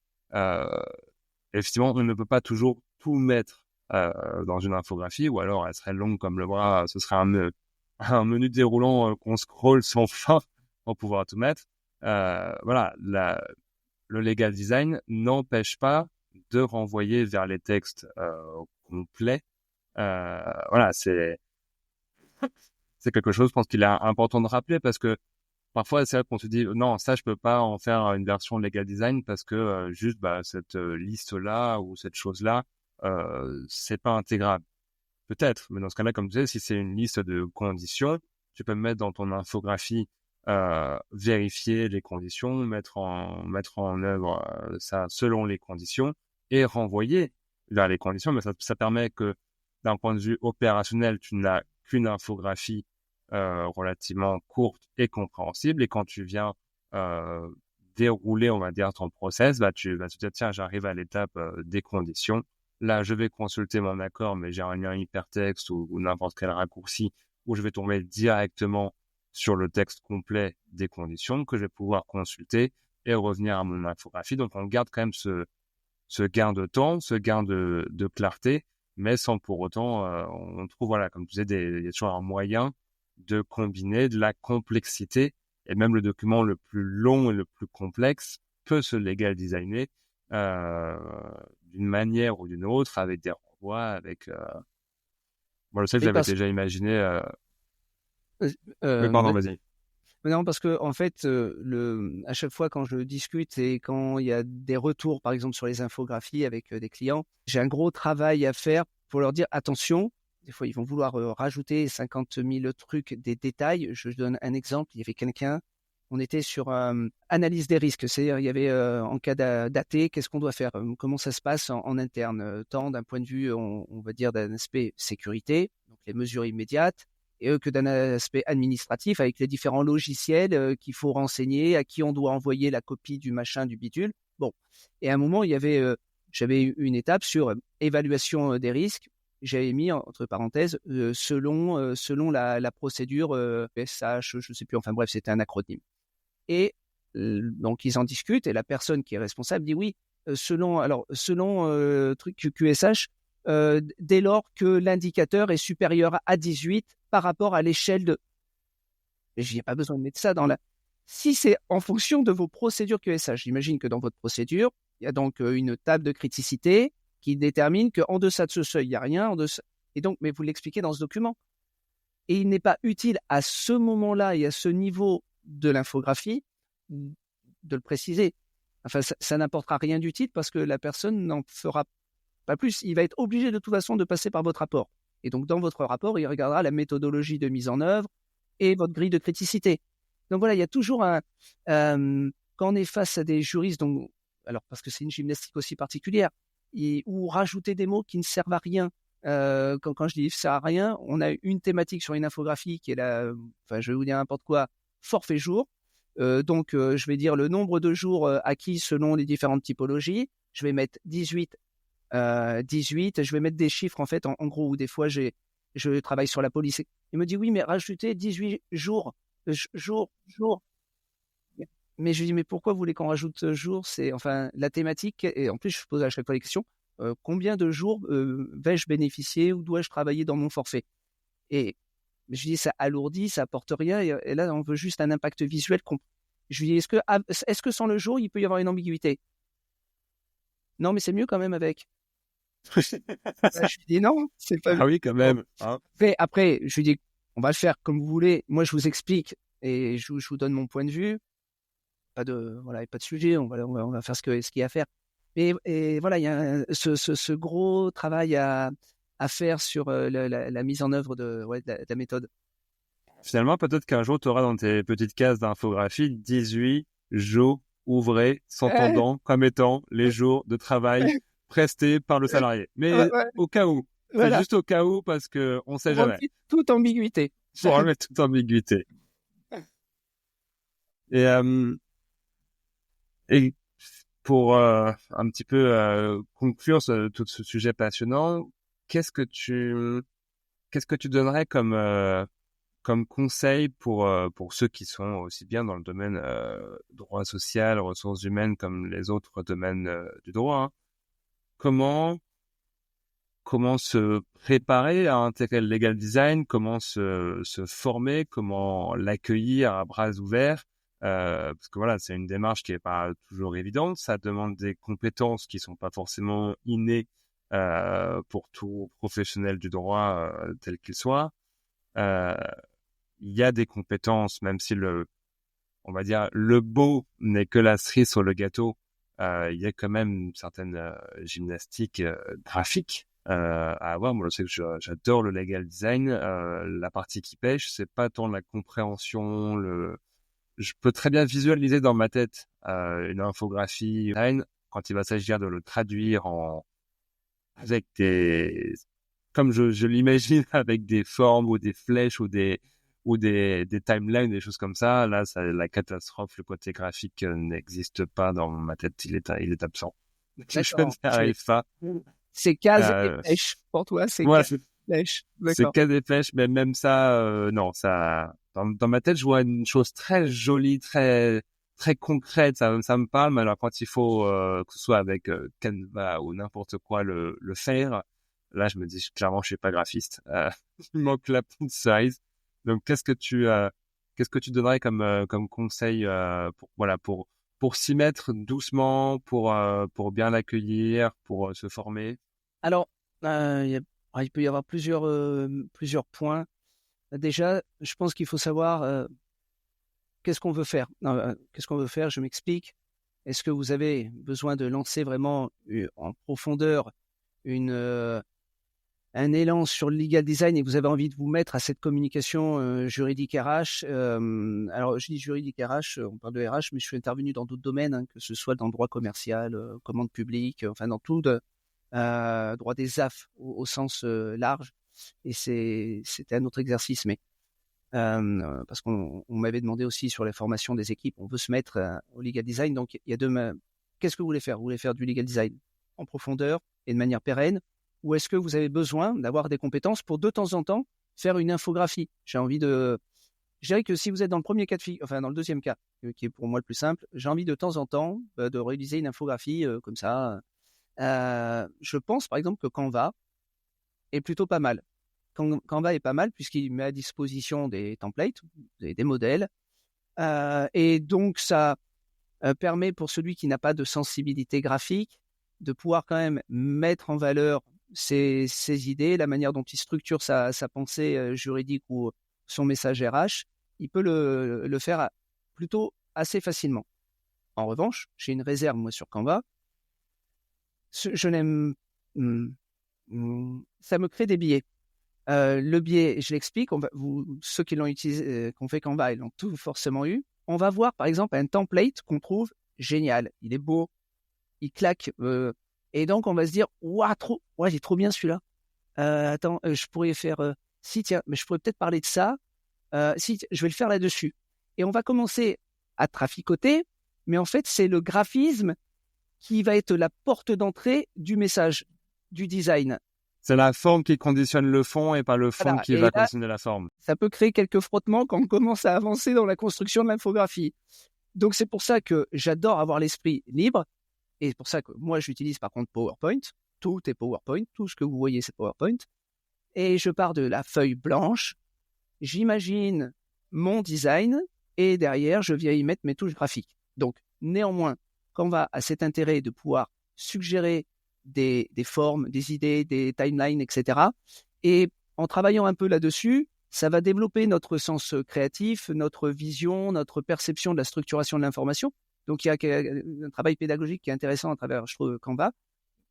Speaker 2: effectivement, on ne peut pas toujours tout mettre dans une infographie, ou alors elle serait longue comme le bras, ce serait un menu déroulant qu'on scrolle sans fin pour pouvoir tout mettre. Voilà, le legal design n'empêche pas de renvoyer vers les textes complets. Voilà, c'est quelque chose, je pense qu'il est important de rappeler, parce que parfois c'est vrai qu'on se dit non, ça je peux pas en faire une version legal design parce que juste cette liste là ou cette chose là c'est pas intégrable. Peut-être, mais dans ce cas-là, comme tu disais, si c'est une liste de conditions, tu peux mettre dans ton infographie, vérifier les conditions, mettre en œuvre ça selon les conditions et renvoyer vers les conditions. Mais ça permet que, d'un point de vue opérationnel, tu n'as qu'une infographie relativement courte et compréhensible. Et quand tu viens dérouler, on va dire, ton process, tu vas te dire, tiens, j'arrive à l'étape des conditions. Là, je vais consulter mon accord, mais j'ai un lien hypertexte ou n'importe quel raccourci où je vais tomber directement sur le texte complet des conditions que je vais pouvoir consulter et revenir à mon infographie. Donc, on garde quand même ce gain de temps, ce gain de clarté, mais sans pour autant, on trouve, voilà, comme tu disais, il y a toujours un moyen de combiner de la complexité, et même le document le plus long et le plus complexe peut se legal designer d'une manière ou d'une autre, avec des renvois, avec... Moi, je sais que
Speaker 3: Et
Speaker 2: j'avais
Speaker 3: parce
Speaker 2: déjà imaginé...
Speaker 3: euh,
Speaker 2: Oui,
Speaker 3: euh,
Speaker 2: pardon, vas-y.
Speaker 3: non, parce que en fait, à chaque fois quand je discute et quand il y a des retours, par exemple sur les infographies avec des clients, j'ai un gros travail à faire pour leur dire attention. Des fois, ils vont vouloir rajouter 50 000 trucs, des détails. Je donne un exemple. Il y avait quelqu'un, on était sur analyse des risques. C'est-à-dire, il y avait en cas d'AT, qu'est-ce qu'on doit faire? Comment ça se passe en interne? Tant d'un point de vue, on va dire, d'un aspect sécurité, donc les mesures immédiates, et que d'un aspect administratif avec les différents logiciels qu'il faut renseigner, à qui on doit envoyer la copie du machin, du bidule. Bon, et à un moment, j'avais une étape sur évaluation des risques. J'avais mis entre parenthèses selon la procédure SH, je ne sais plus, enfin bref, c'était un acronyme. Et donc ils en discutent et la personne qui est responsable dit oui, selon truc QSH, dès lors que l'indicateur est supérieur à 18 par rapport à l'échelle de... Et je n'y ai pas besoin de mettre ça dans la... Si c'est en fonction de vos procédures QSH, j'imagine que dans votre procédure, il y a donc une table de criticité qui détermine qu'en deçà de ce seuil, il n'y a rien. Et donc, mais vous l'expliquez dans ce document. Et il n'est pas utile à ce moment-là et à ce niveau de l'infographie de le préciser. Enfin, ça n'apportera rien d'utile parce que la personne n'en fera pas plus. Il va être obligé de toute façon de passer par votre rapport. Et donc, dans votre rapport, il regardera la méthodologie de mise en œuvre et votre grille de criticité. Donc voilà, il y a toujours quand on est face à des juristes, donc, alors parce que c'est une gymnastique aussi particulière, ou rajouter des mots qui ne servent à rien. Quand je dis ça à rien, on a une thématique sur une infographie qui est enfin je vais vous dire n'importe quoi, forfait jour. Donc je vais dire le nombre de jours acquis selon les différentes typologies. Je vais mettre 18. Je vais mettre des chiffres en fait, en gros, où des fois je travaille sur la police. Il me dit oui, mais rajoutez 18 jours, jours. Mais je lui dis mais pourquoi vous voulez qu'on rajoute jours? C'est enfin la thématique, et en plus je pose à chaque fois les questions. Combien de jours vais-je bénéficier ou dois-je travailler dans mon forfait? Et je lui dis ça alourdit, ça apporte rien. Et là on veut juste un impact visuel. Je lui dis est-ce que sans le jour il peut y avoir une ambiguïté? Non, mais c'est mieux quand même avec. Je lui dis non, c'est pas.
Speaker 2: Ah oui, quand même. Hein.
Speaker 3: Après, je lui dis on va le faire comme vous voulez. Moi je vous explique et je vous donne mon point de vue. Pas de sujet. On va faire ce qu'il y a à faire. Et voilà, il y a ce gros travail à faire sur la mise en œuvre de la méthode.
Speaker 2: Finalement, peut-être qu'un jour, tu auras dans tes petites cases d'infographie 18 jours ouvrés, s'entendant comme étant les jours de travail prestés par le salarié. Mais au cas où,
Speaker 3: Voilà.
Speaker 2: C'est juste au cas où parce que on sait jamais.
Speaker 3: Toute ambiguïté.
Speaker 2: Pour remettre toute ambiguïté. Et pour un petit peu conclure tout ce sujet passionnant, qu'est-ce que tu donnerais comme conseil pour ceux qui sont aussi bien dans le domaine droit social, ressources humaines comme les autres domaines du droit, hein. Comment se préparer à intégrer le legal design, comment se former, comment l'accueillir à bras ouverts, parce que voilà, c'est une démarche qui est pas toujours évidente, ça demande des compétences qui sont pas forcément innées pour tout professionnel du droit tel qu'il soit. Il y a des compétences, même si on va dire, le beau n'est que la cerise sur le gâteau, il y a quand même une certaine gymnastique graphique à avoir. Moi, je sais que j'adore le legal design. La partie qui pêche, c'est pas tant la compréhension, je peux très bien visualiser dans ma tête une infographie design quand il va s'agir de le traduire avec comme je l'imagine, avec des formes ou des flèches ou des timelines, des choses comme ça. Là, la catastrophe, le côté graphique n'existe pas dans ma tête. Il est absent. Je n'y arrive pas.
Speaker 3: C'est case et pêche. Pour toi, c'est case et pêche.
Speaker 2: C'est case et pêche, mais même ça, non, ça, dans ma tête, je vois une chose très jolie, très, très concrète. Ça me parle, mais alors quand il faut, que ce soit avec Canva ou n'importe quoi le faire, Là, je me dis clairement, je suis pas graphiste. Il manque la petite size. Donc, qu'est-ce que tu donnerais comme conseil pour s'y mettre doucement, pour bien l'accueillir, pour se former?
Speaker 3: Alors, il peut y avoir plusieurs points. Déjà, je pense qu'il faut savoir qu'est-ce qu'on veut faire. Qu'est-ce qu'on veut faire? Je m'explique. Est-ce que vous avez besoin de lancer vraiment en profondeur un élan sur le legal design et que vous avez envie de vous mettre à cette communication juridique RH? Alors, je dis juridique RH, on parle de RH, mais je suis intervenu dans d'autres domaines, hein, que ce soit dans le droit commercial, commande publique, enfin dans tout, droit des AF au sens large. Et c'était un autre exercice, mais parce qu'on m'avait demandé aussi sur les formations des équipes, on veut se mettre au legal design. Donc, il y a qu'est-ce que vous voulez faire? Vous voulez faire du legal design en profondeur et de manière pérenne, ou est-ce que vous avez besoin d'avoir des compétences pour de temps en temps faire une infographie? Je dirais que si vous êtes dans le premier cas de figure, enfin dans le deuxième cas, qui est pour moi le plus simple, j'ai envie de temps en temps de réaliser une infographie comme ça. Je pense par exemple que Canva est plutôt pas mal. Canva est pas mal puisqu'il met à disposition des templates, des modèles, et donc ça permet pour celui qui n'a pas de sensibilité graphique de pouvoir quand même mettre en valeur ses idées, la manière dont il structure sa pensée juridique ou son message RH. Il peut le faire plutôt assez facilement. En revanche, j'ai une réserve moi sur Canva. Je n'aime, ça me crée des biais. Le biais, je l'explique, ceux qui l'ont utilisé, qui ont fait Canva, ils l'ont tout forcément eu. On va voir par exemple un template qu'on trouve génial. Il est beau, il claque, et donc on va se dire, waouh, il est trop bien celui-là. Attends, je pourrais faire, si tiens, mais je pourrais peut-être parler de ça. Si, je vais le faire là-dessus. Et on va commencer à traficoter, mais en fait, c'est le graphisme qui va être la porte d'entrée du message, du design.
Speaker 2: C'est la forme qui conditionne le fond et pas le fond qui va conditionner la forme.
Speaker 3: Ça peut créer quelques frottements quand on commence à avancer dans la construction de l'infographie. Donc, c'est pour ça que j'adore avoir l'esprit libre. Et c'est pour ça que moi, j'utilise par contre PowerPoint. Tout est PowerPoint. Tout ce que vous voyez, c'est PowerPoint. Et je pars de la feuille blanche. J'imagine mon design et derrière, je viens y mettre mes touches graphiques. Donc, néanmoins, Canva a cet intérêt de pouvoir suggérer des formes, des idées, des timelines, etc. Et en travaillant un peu là-dessus, ça va développer notre sens créatif, notre vision, notre perception de la structuration de l'information. Donc, il y a un travail pédagogique qui est intéressant à travers, je trouve, Canva.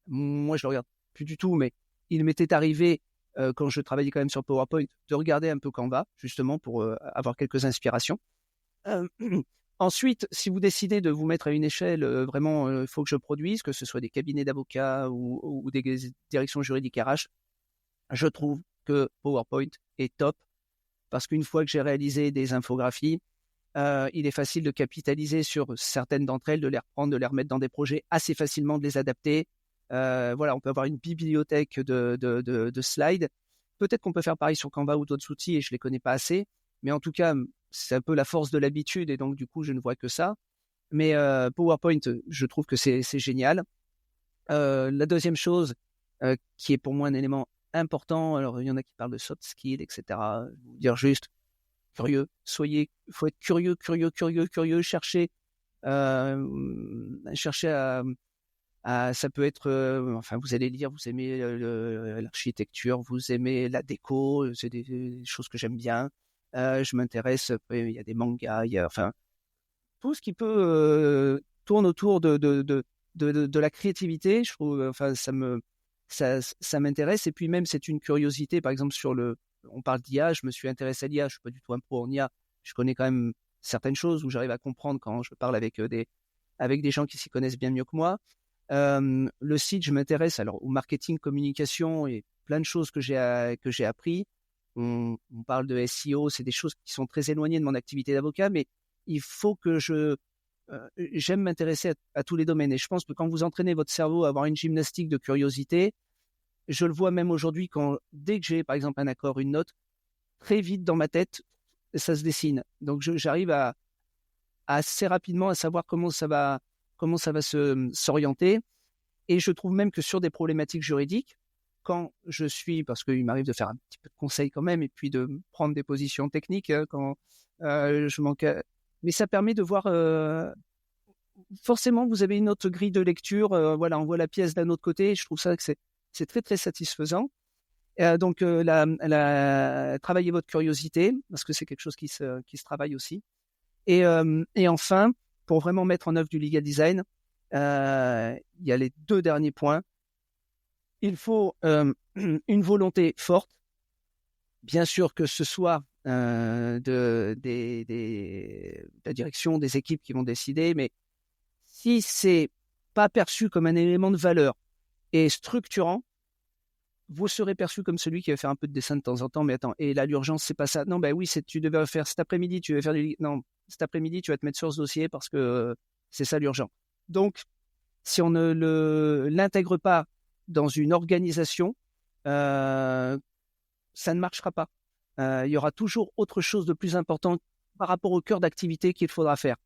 Speaker 3: Moi, je le regarde plus du tout, mais il m'était arrivé, quand je travaillais quand même sur PowerPoint, de regarder un peu Canva, justement, pour avoir quelques inspirations. Ensuite, si vous décidez de vous mettre à une échelle, vraiment, il faut que je produise, que ce soit des cabinets d'avocats ou des directions juridiques RH, je trouve que PowerPoint est top parce qu'une fois que j'ai réalisé des infographies, il est facile de capitaliser sur certaines d'entre elles, de les reprendre, de les remettre dans des projets assez facilement, de les adapter. Voilà, on peut avoir une bibliothèque de slides. Peut-être qu'on peut faire pareil sur Canva ou d'autres outils et je ne les connais pas assez. Mais en tout cas, c'est un peu la force de l'habitude et donc du coup, je ne vois que ça. Mais PowerPoint, je trouve que c'est génial. La deuxième chose qui est pour moi un élément important, alors il y en a qui parlent de soft skills, etc. Je vais vous dire juste, curieux. Il faut être curieux, chercher ça peut être, enfin, vous allez lire, vous aimez l'architecture, vous aimez la déco, c'est des choses que j'aime bien. Je m'intéresse, il y a des mangas, enfin, tout ce qui peut tourne autour de la créativité. Je trouve, enfin, ça m'intéresse. Et puis même, c'est une curiosité. Par exemple, on parle d'IA, je me suis intéressé à l'IA. Je suis pas du tout un pro en IA. Je connais quand même certaines choses où j'arrive à comprendre quand je parle avec des gens qui s'y connaissent bien mieux que moi. Le site, je m'intéresse alors au marketing, communication et plein de choses que j'ai appris. On parle de SEO, c'est des choses qui sont très éloignées de mon activité d'avocat, mais il faut que j'aime m'intéresser à tous les domaines. Et je pense que quand vous entraînez votre cerveau à avoir une gymnastique de curiosité, je le vois même aujourd'hui dès que j'ai par exemple un accord, une note, très vite dans ma tête, ça se dessine. Donc j'arrive à assez rapidement à savoir comment ça va s'orienter. Et je trouve même que sur des problématiques juridiques, quand je suis, parce qu'il m'arrive de faire un petit peu de conseil quand même, et puis de prendre des positions techniques quand je manque. Mais ça permet de voir. Forcément, vous avez une autre grille de lecture. Voilà, on voit la pièce d'un autre côté. Je trouve ça que c'est très très satisfaisant. Donc, travailler votre curiosité, parce que c'est quelque chose qui se travaille aussi. Et enfin, pour vraiment mettre en œuvre du legal design, il y a les 2 derniers points. Il faut une volonté forte, bien sûr que ce soit de la direction, des équipes qui vont décider, mais si c'est pas perçu comme un élément de valeur et structurant, vous serez perçu comme celui qui va faire un peu de dessin de temps en temps. Mais attends, et là l'urgence c'est pas ça. Non, ben oui, tu devais faire cet après-midi, tu vas faire non, cet après-midi tu vas te mettre sur ce dossier parce que c'est ça l'urgent. Donc, si on ne l'intègre pas dans une organisation, ça ne marchera pas. Il y aura toujours autre chose de plus important par rapport au cœur d'activité qu'il faudra faire.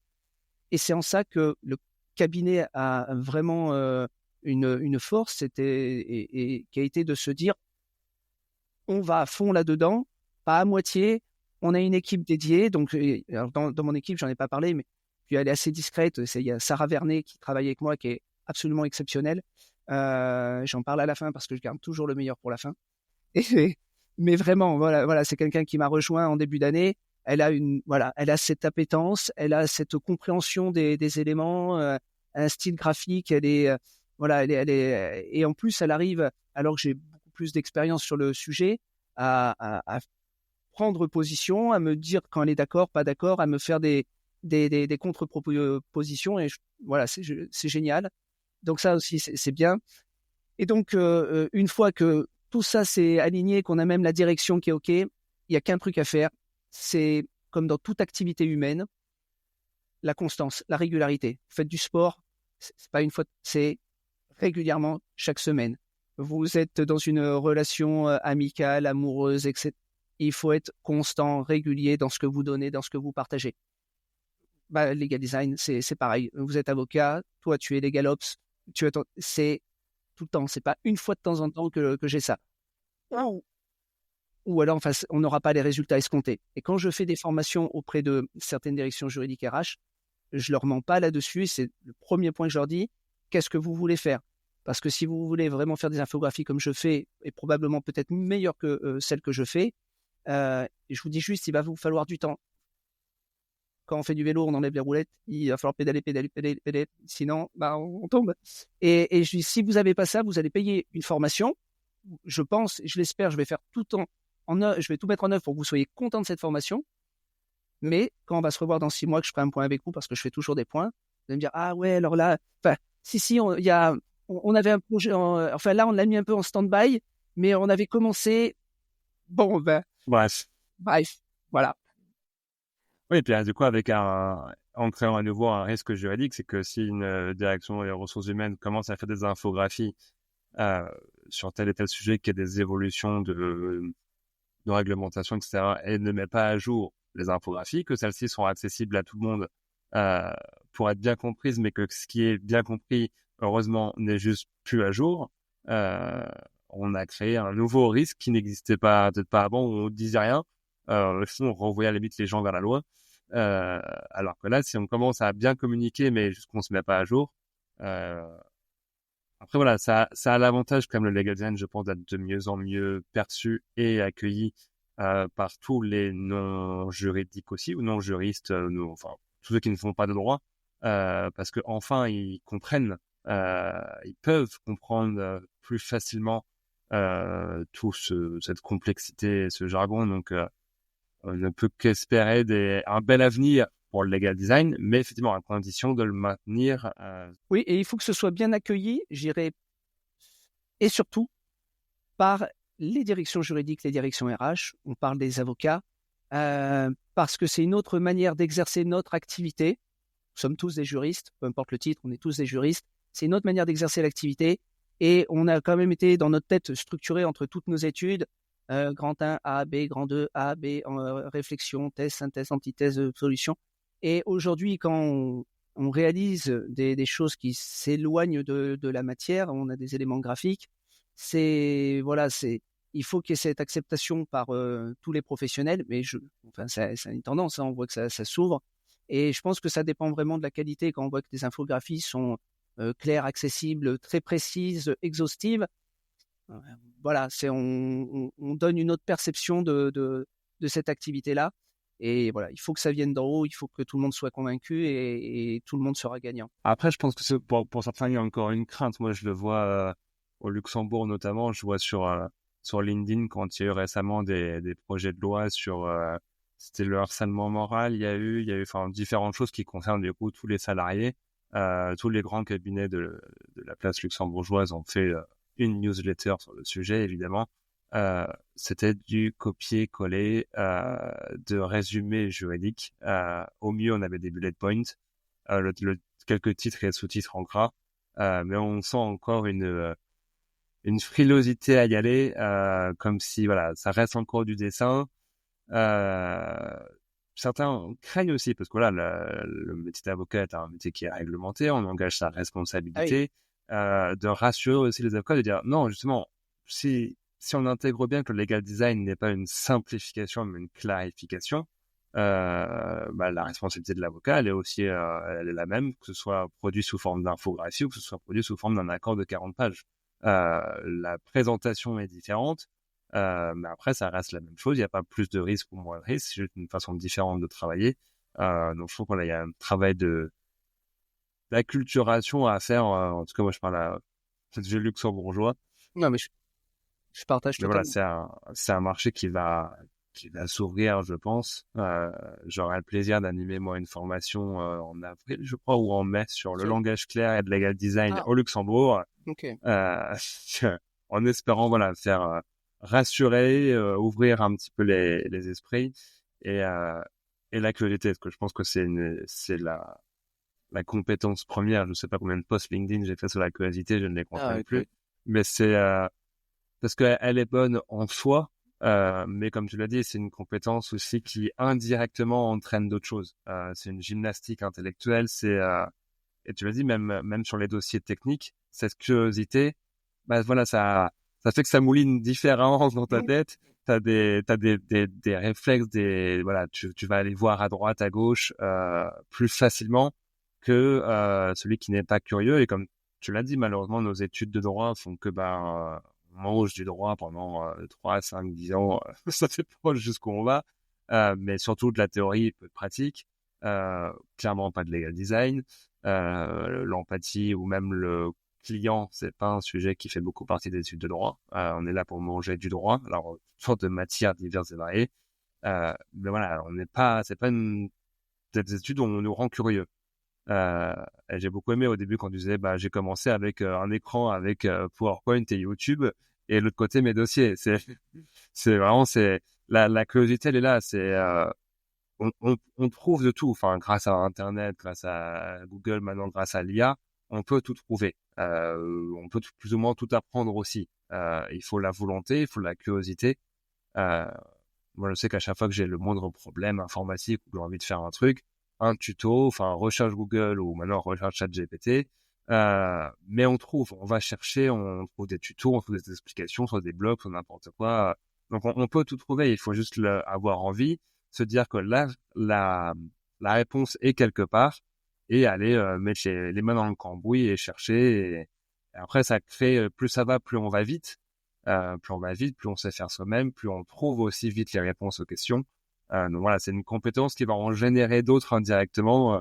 Speaker 3: Et c'est en ça que le cabinet a vraiment une force, et qui a été de se dire, on va à fond là-dedans, pas à moitié. On a une équipe dédiée. Donc, alors dans mon équipe, j'en ai pas parlé, mais puis elle est assez discrète. Il y a Sarah Vernet qui travaille avec moi, qui est absolument exceptionnelle. J'en parle à la fin parce que je garde toujours le meilleur pour la fin. Mais vraiment, voilà, c'est quelqu'un qui m'a rejoint en début d'année. Elle a cette appétence, elle a cette compréhension des éléments, un style graphique. Et en plus, elle arrive, alors que j'ai beaucoup plus d'expérience sur le sujet, à prendre position, à me dire quand elle est d'accord, pas d'accord, à me faire des contre-propositions. Et voilà, c'est génial. Donc ça aussi, c'est bien. Et donc, une fois que tout ça s'est aligné, qu'on a même la direction qui est OK, il n'y a qu'un truc à faire. C'est comme dans toute activité humaine, la constance, la régularité. Vous faites du sport, c'est pas une fois, c'est régulièrement, chaque semaine. Vous êtes dans une relation amicale, amoureuse, etc. Il faut être constant, régulier dans ce que vous donnez, dans ce que vous partagez. Legal design, c'est pareil. Vous êtes avocat, toi tu es legal ops, c'est tout le temps. C'est pas une fois de temps en temps que j'ai ça. Ou alors, enfin, on n'aura pas les résultats escomptés. Et quand je fais des formations auprès de certaines directions juridiques RH, je leur mens pas là-dessus. C'est le premier point que je leur dis. Qu'est-ce que vous voulez faire? Parce que si vous voulez vraiment faire des infographies comme je fais, et probablement peut-être meilleures que celles que je fais, je vous dis juste, il va vous falloir du temps. Quand on fait du vélo, on enlève les roulettes, il va falloir pédaler, sinon on tombe. Et je dis, si vous n'avez pas ça, vous allez payer une formation. Je pense, je l'espère, je vais faire tout je vais tout mettre en œuvre pour que vous soyez content de cette formation. Mais quand on va se revoir dans 6 mois, que je ferai un point avec vous, parce que je fais toujours des points, vous allez me dire, ah ouais, alors là, si, on avait un projet, là, on l'a mis un peu en stand-by, mais on avait commencé,
Speaker 2: Bref,
Speaker 3: voilà.
Speaker 2: Oui, et puis du coup, en créant à nouveau un risque juridique, c'est que si une direction des ressources humaines commence à faire des infographies sur tel et tel sujet, qu'il y a des évolutions de réglementation, etc., et ne met pas à jour les infographies, que celles-ci sont accessibles à tout le monde pour être bien comprises, mais que ce qui est bien compris, heureusement, n'est juste plus à jour, on a créé un nouveau risque qui n'existait peut-être pas avant, où on ne disait rien. On renvoyait à la limite les gens vers la loi. Alors que là, si on commence à bien communiquer, mais juste qu'on ne se met pas à jour, après voilà, ça a l'avantage, comme le legal design, je pense, d'être de mieux en mieux perçu et accueilli par tous les non-juridiques aussi, ou non-juristes, enfin, tous ceux qui ne font pas de droit, parce que enfin ils comprennent, ils peuvent comprendre plus facilement tout cette complexité et ce jargon. Donc, on ne peut qu'espérer un bel avenir pour le legal design, mais effectivement à condition de le maintenir.
Speaker 3: Oui, et il faut que ce soit bien accueilli, j'irai, et surtout par les directions juridiques, les directions RH. On parle des avocats, parce que c'est une autre manière d'exercer notre activité. Nous sommes tous des juristes, peu importe le titre, on est tous des juristes. C'est une autre manière d'exercer l'activité, et on a quand même été dans notre tête structuré entre toutes nos études. Grand 1, A, B, grand 2, A, B, réflexion, thèse, synthèse, antithèse, solution. Et aujourd'hui, quand on réalise des choses qui s'éloignent de la matière, on a des éléments graphiques, il faut qu'il y ait cette acceptation par tous les professionnels, mais c'est une tendance, hein, on voit que ça s'ouvre. Et je pense que ça dépend vraiment de la qualité. Quand on voit que les infographies sont claires, accessibles, très précises, exhaustives, euh, on donne une autre perception de cette activité-là. Et voilà, il faut que ça vienne d'en haut, il faut que tout le monde soit convaincu et tout le monde sera gagnant.
Speaker 2: Après, je pense que pour certains, il y a encore une crainte. Moi, je le vois au Luxembourg notamment. Je vois sur LinkedIn quand il y a eu récemment des projets de loi sur c'était le harcèlement moral. Il y a eu enfin différentes choses qui concernent du coup tous les salariés. Tous les grands cabinets de la place luxembourgeoise ont fait une newsletter sur le sujet, évidemment. C'était du copier-coller de résumés juridiques. Au mieux, on avait des bullet points, quelques titres et sous-titres en gras, mais on sent encore une frilosité à y aller, comme si voilà, ça reste encore du dessin. Certains craignent aussi, parce que voilà, le métier d'avocat est un métier qui est réglementé, on engage sa responsabilité, de rassurer aussi les avocats, de dire non, justement, si on intègre bien que le legal design n'est pas une simplification, mais une clarification, la responsabilité de l'avocat, elle est aussi elle est la même, que ce soit produit sous forme d'infographie ou que ce soit produit sous forme d'un accord de 40 pages. La présentation est différente, mais après, ça reste la même chose. Il n'y a pas plus de risque ou moins de risque. C'est juste une façon différente de travailler. Donc, je trouve qu'il y a un travail d'acculturation à faire. En tout cas, moi, je parle à jeu luxembourgeois.
Speaker 3: Non, mais je partage
Speaker 2: Mais voilà,
Speaker 3: totalement.
Speaker 2: c'est un marché qui va s'ouvrir, je pense. J'aurai le plaisir d'animer, moi, une formation en avril, je crois, ou en mai sur le langage clair et de legal design
Speaker 3: Ah,
Speaker 2: au Luxembourg.
Speaker 3: ok.
Speaker 2: En espérant, voilà, faire rassurer, ouvrir un petit peu les esprits et la curiosité, parce que je pense que c'est la compétence première. Je ne sais pas combien de posts LinkedIn j'ai fait sur la curiosité, je ne les compte même plus, mais c'est parce qu'elle est bonne en soi, mais comme tu l'as dit, c'est une compétence aussi qui indirectement entraîne d'autres choses. C'est une gymnastique intellectuelle, et tu l'as dit, même sur les dossiers techniques, cette curiosité, bah voilà, ça fait que ça mouline différemment dans ta tête. T'as des réflexes, voilà, tu vas aller voir à droite, à gauche, plus facilement que celui qui n'est pas curieux. Et comme tu l'as dit, malheureusement, nos études de droit font que on mange du droit pendant 3, 5, 10 ans. Ça fait pas jusqu'où on va, mais surtout de la théorie, peu de pratique. Clairement pas de legal design. L'empathie ou même le client, c'est pas un sujet qui fait beaucoup partie des études de droit. On est là pour manger du droit, alors sorte de matières diverses et variées. Mais voilà, c'est pas des études où on nous rend curieux. Et j'ai beaucoup aimé au début quand tu disais, j'ai commencé avec un écran avec PowerPoint et YouTube, et l'autre côté mes dossiers. C'est vraiment la curiosité, elle est là. On trouve de tout. Enfin, grâce à Internet, grâce à Google, maintenant grâce à l'IA, on peut tout trouver. On peut plus ou moins tout apprendre aussi. Il faut la volonté, il faut la curiosité. Moi, je sais qu'à chaque fois que j'ai le moindre problème informatique ou que j'ai envie de faire un truc, un tuto, enfin, recherche Google ou maintenant recherche ChatGPT, mais on va chercher, on trouve des tutos, on trouve des explications, soit des blogs, soit n'importe quoi. Donc, on peut tout trouver. Il faut juste avoir envie, se dire que là, la réponse est quelque part et aller mettre les mains dans le cambouis et chercher. Et après, ça crée, plus ça va, plus on va vite. Plus on va vite, plus on sait faire soi-même, plus on trouve aussi vite les réponses aux questions. Donc voilà, c'est une compétence qui va en générer d'autres indirectement.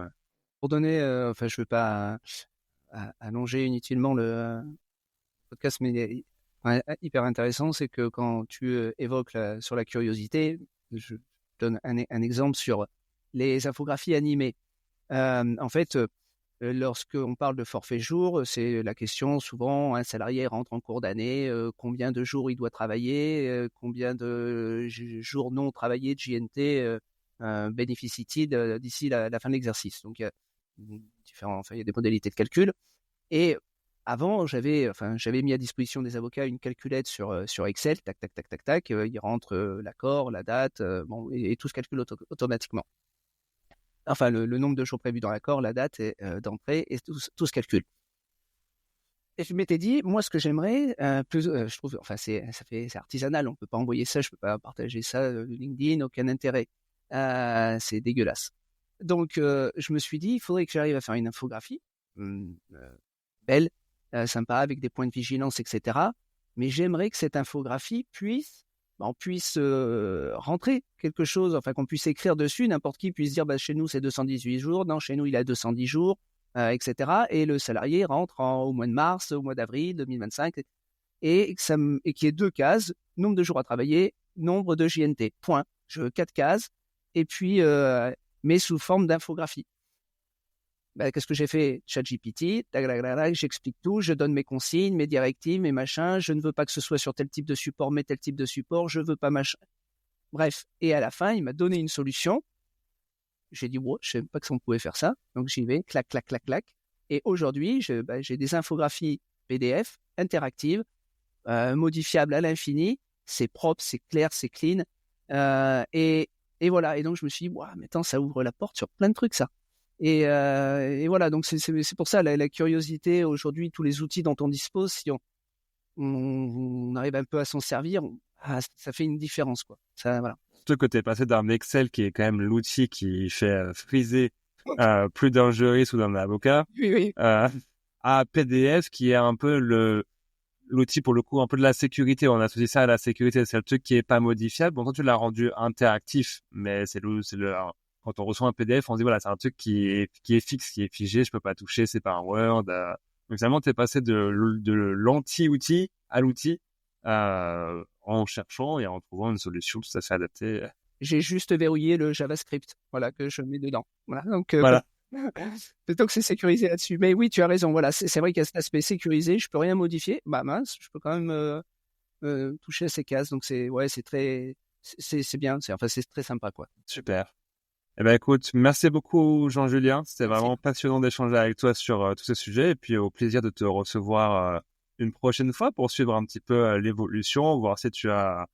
Speaker 3: Pour donner, je ne veux pas allonger inutilement le podcast, mais hyper intéressant, c'est que quand tu évoques sur la curiosité, je donne un exemple sur les infographies animées. En fait, lorsqu'on parle de forfait jour, c'est la question souvent, un salarié rentre en cours d'année, combien de jours il doit travailler, combien de jours non travaillés de JNT bénéficie-t-il d'ici la fin de l'exercice. Donc, il y a il y a des modalités de calcul. Et avant, j'avais mis à disposition des avocats une calculette sur Excel, tac, tac, tac, tac, tac. Ils rentrent l'accord, la date, et tout se calcule automatiquement. Enfin, le nombre de jours prévus dans l'accord, la date d'entrée, et tout se calcule. Et je m'étais dit, moi, ce que j'aimerais, je trouve, enfin, c'est artisanal, on peut pas envoyer ça, je peux pas partager ça, LinkedIn, aucun intérêt. C'est dégueulasse. Donc, je me suis dit, il faudrait que j'arrive à faire une infographie, belle, sympa, avec des points de vigilance, etc. Mais j'aimerais que cette infographie on puisse rentrer quelque chose, enfin, qu'on puisse écrire dessus, n'importe qui puisse dire, chez nous, c'est 218 jours, non, chez nous, il a 210 jours. Etc. Et le salarié rentre au mois de mars, au mois d'avril 2025, et qu'il y ait 2 cases, nombre de jours à travailler, nombre de JNT, point. Je veux 4 cases, et puis, mais sous forme d'infographie. Qu'est-ce que j'ai fait? ChatGPT, j'explique tout, je donne mes consignes, mes directives, mes machins, je ne veux pas que ce soit sur tel type de support, mais tel type de support, je veux pas machin. Bref, et à la fin, il m'a donné une solution. J'ai dit, je ne savais pas que on pouvait faire ça. Donc, j'y vais, clac, clac, clac, clac. Et aujourd'hui, j'ai des infographies PDF interactives, modifiables à l'infini. C'est propre, c'est clair, c'est clean. Et voilà. Et donc, je me suis dit, mais attends, ça ouvre la porte sur plein de trucs, ça. Et voilà. Donc, c'est pour ça, la curiosité aujourd'hui, tous les outils dont on dispose, si on arrive un peu à s'en servir, ça fait une différence, quoi. Ça, voilà.
Speaker 2: Surtout que tu es passé d'un Excel qui est quand même l'outil qui fait friser plus d'un juriste ou d'un avocat,
Speaker 3: Oui.
Speaker 2: à PDF qui est un peu l'outil pour le coup un peu de la sécurité. On associe ça à la sécurité, c'est le truc qui est pas modifiable. Bon, toi tu l'as rendu interactif, mais quand on reçoit un PDF, on se dit voilà, c'est un truc qui est fixe, qui est figé, je peux pas toucher, c'est pas un Word. Donc finalement, t'es passé de l'anti-outil à l'outil. En cherchant et en trouvant une solution tout à fait adaptée.
Speaker 3: J'ai juste verrouillé le JavaScript, voilà, que je mets dedans. Voilà, donc
Speaker 2: voilà.
Speaker 3: Plutôt que c'est sécurisé là-dessus. Mais oui, tu as raison. Voilà, c'est vrai qu'il y a cet aspect sécurisé. Je peux rien modifier. Mince, je peux quand même toucher à ces cases. Donc c'est bien. C'est très sympa, quoi.
Speaker 2: Super. Eh ben écoute, merci beaucoup Jean-Julien. C'était vraiment passionnant d'échanger avec toi sur tous ces sujets et puis au plaisir de te recevoir une prochaine fois pour suivre un petit peu l'évolution, voir si tu as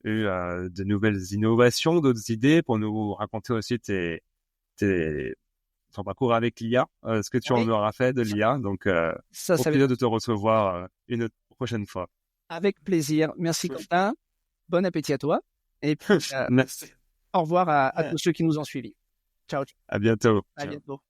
Speaker 2: eu de nouvelles innovations, d'autres idées pour nous raconter aussi ton parcours avec l'IA, ce que tu en auras fait de l'IA. Donc, au plaisir de te recevoir une prochaine fois.
Speaker 3: Avec plaisir. Merci Quentin. Bon appétit à toi. Et puis,
Speaker 2: merci.
Speaker 3: Au revoir à tous ceux qui nous ont suivis. Ciao.
Speaker 2: À bientôt.
Speaker 3: À bientôt.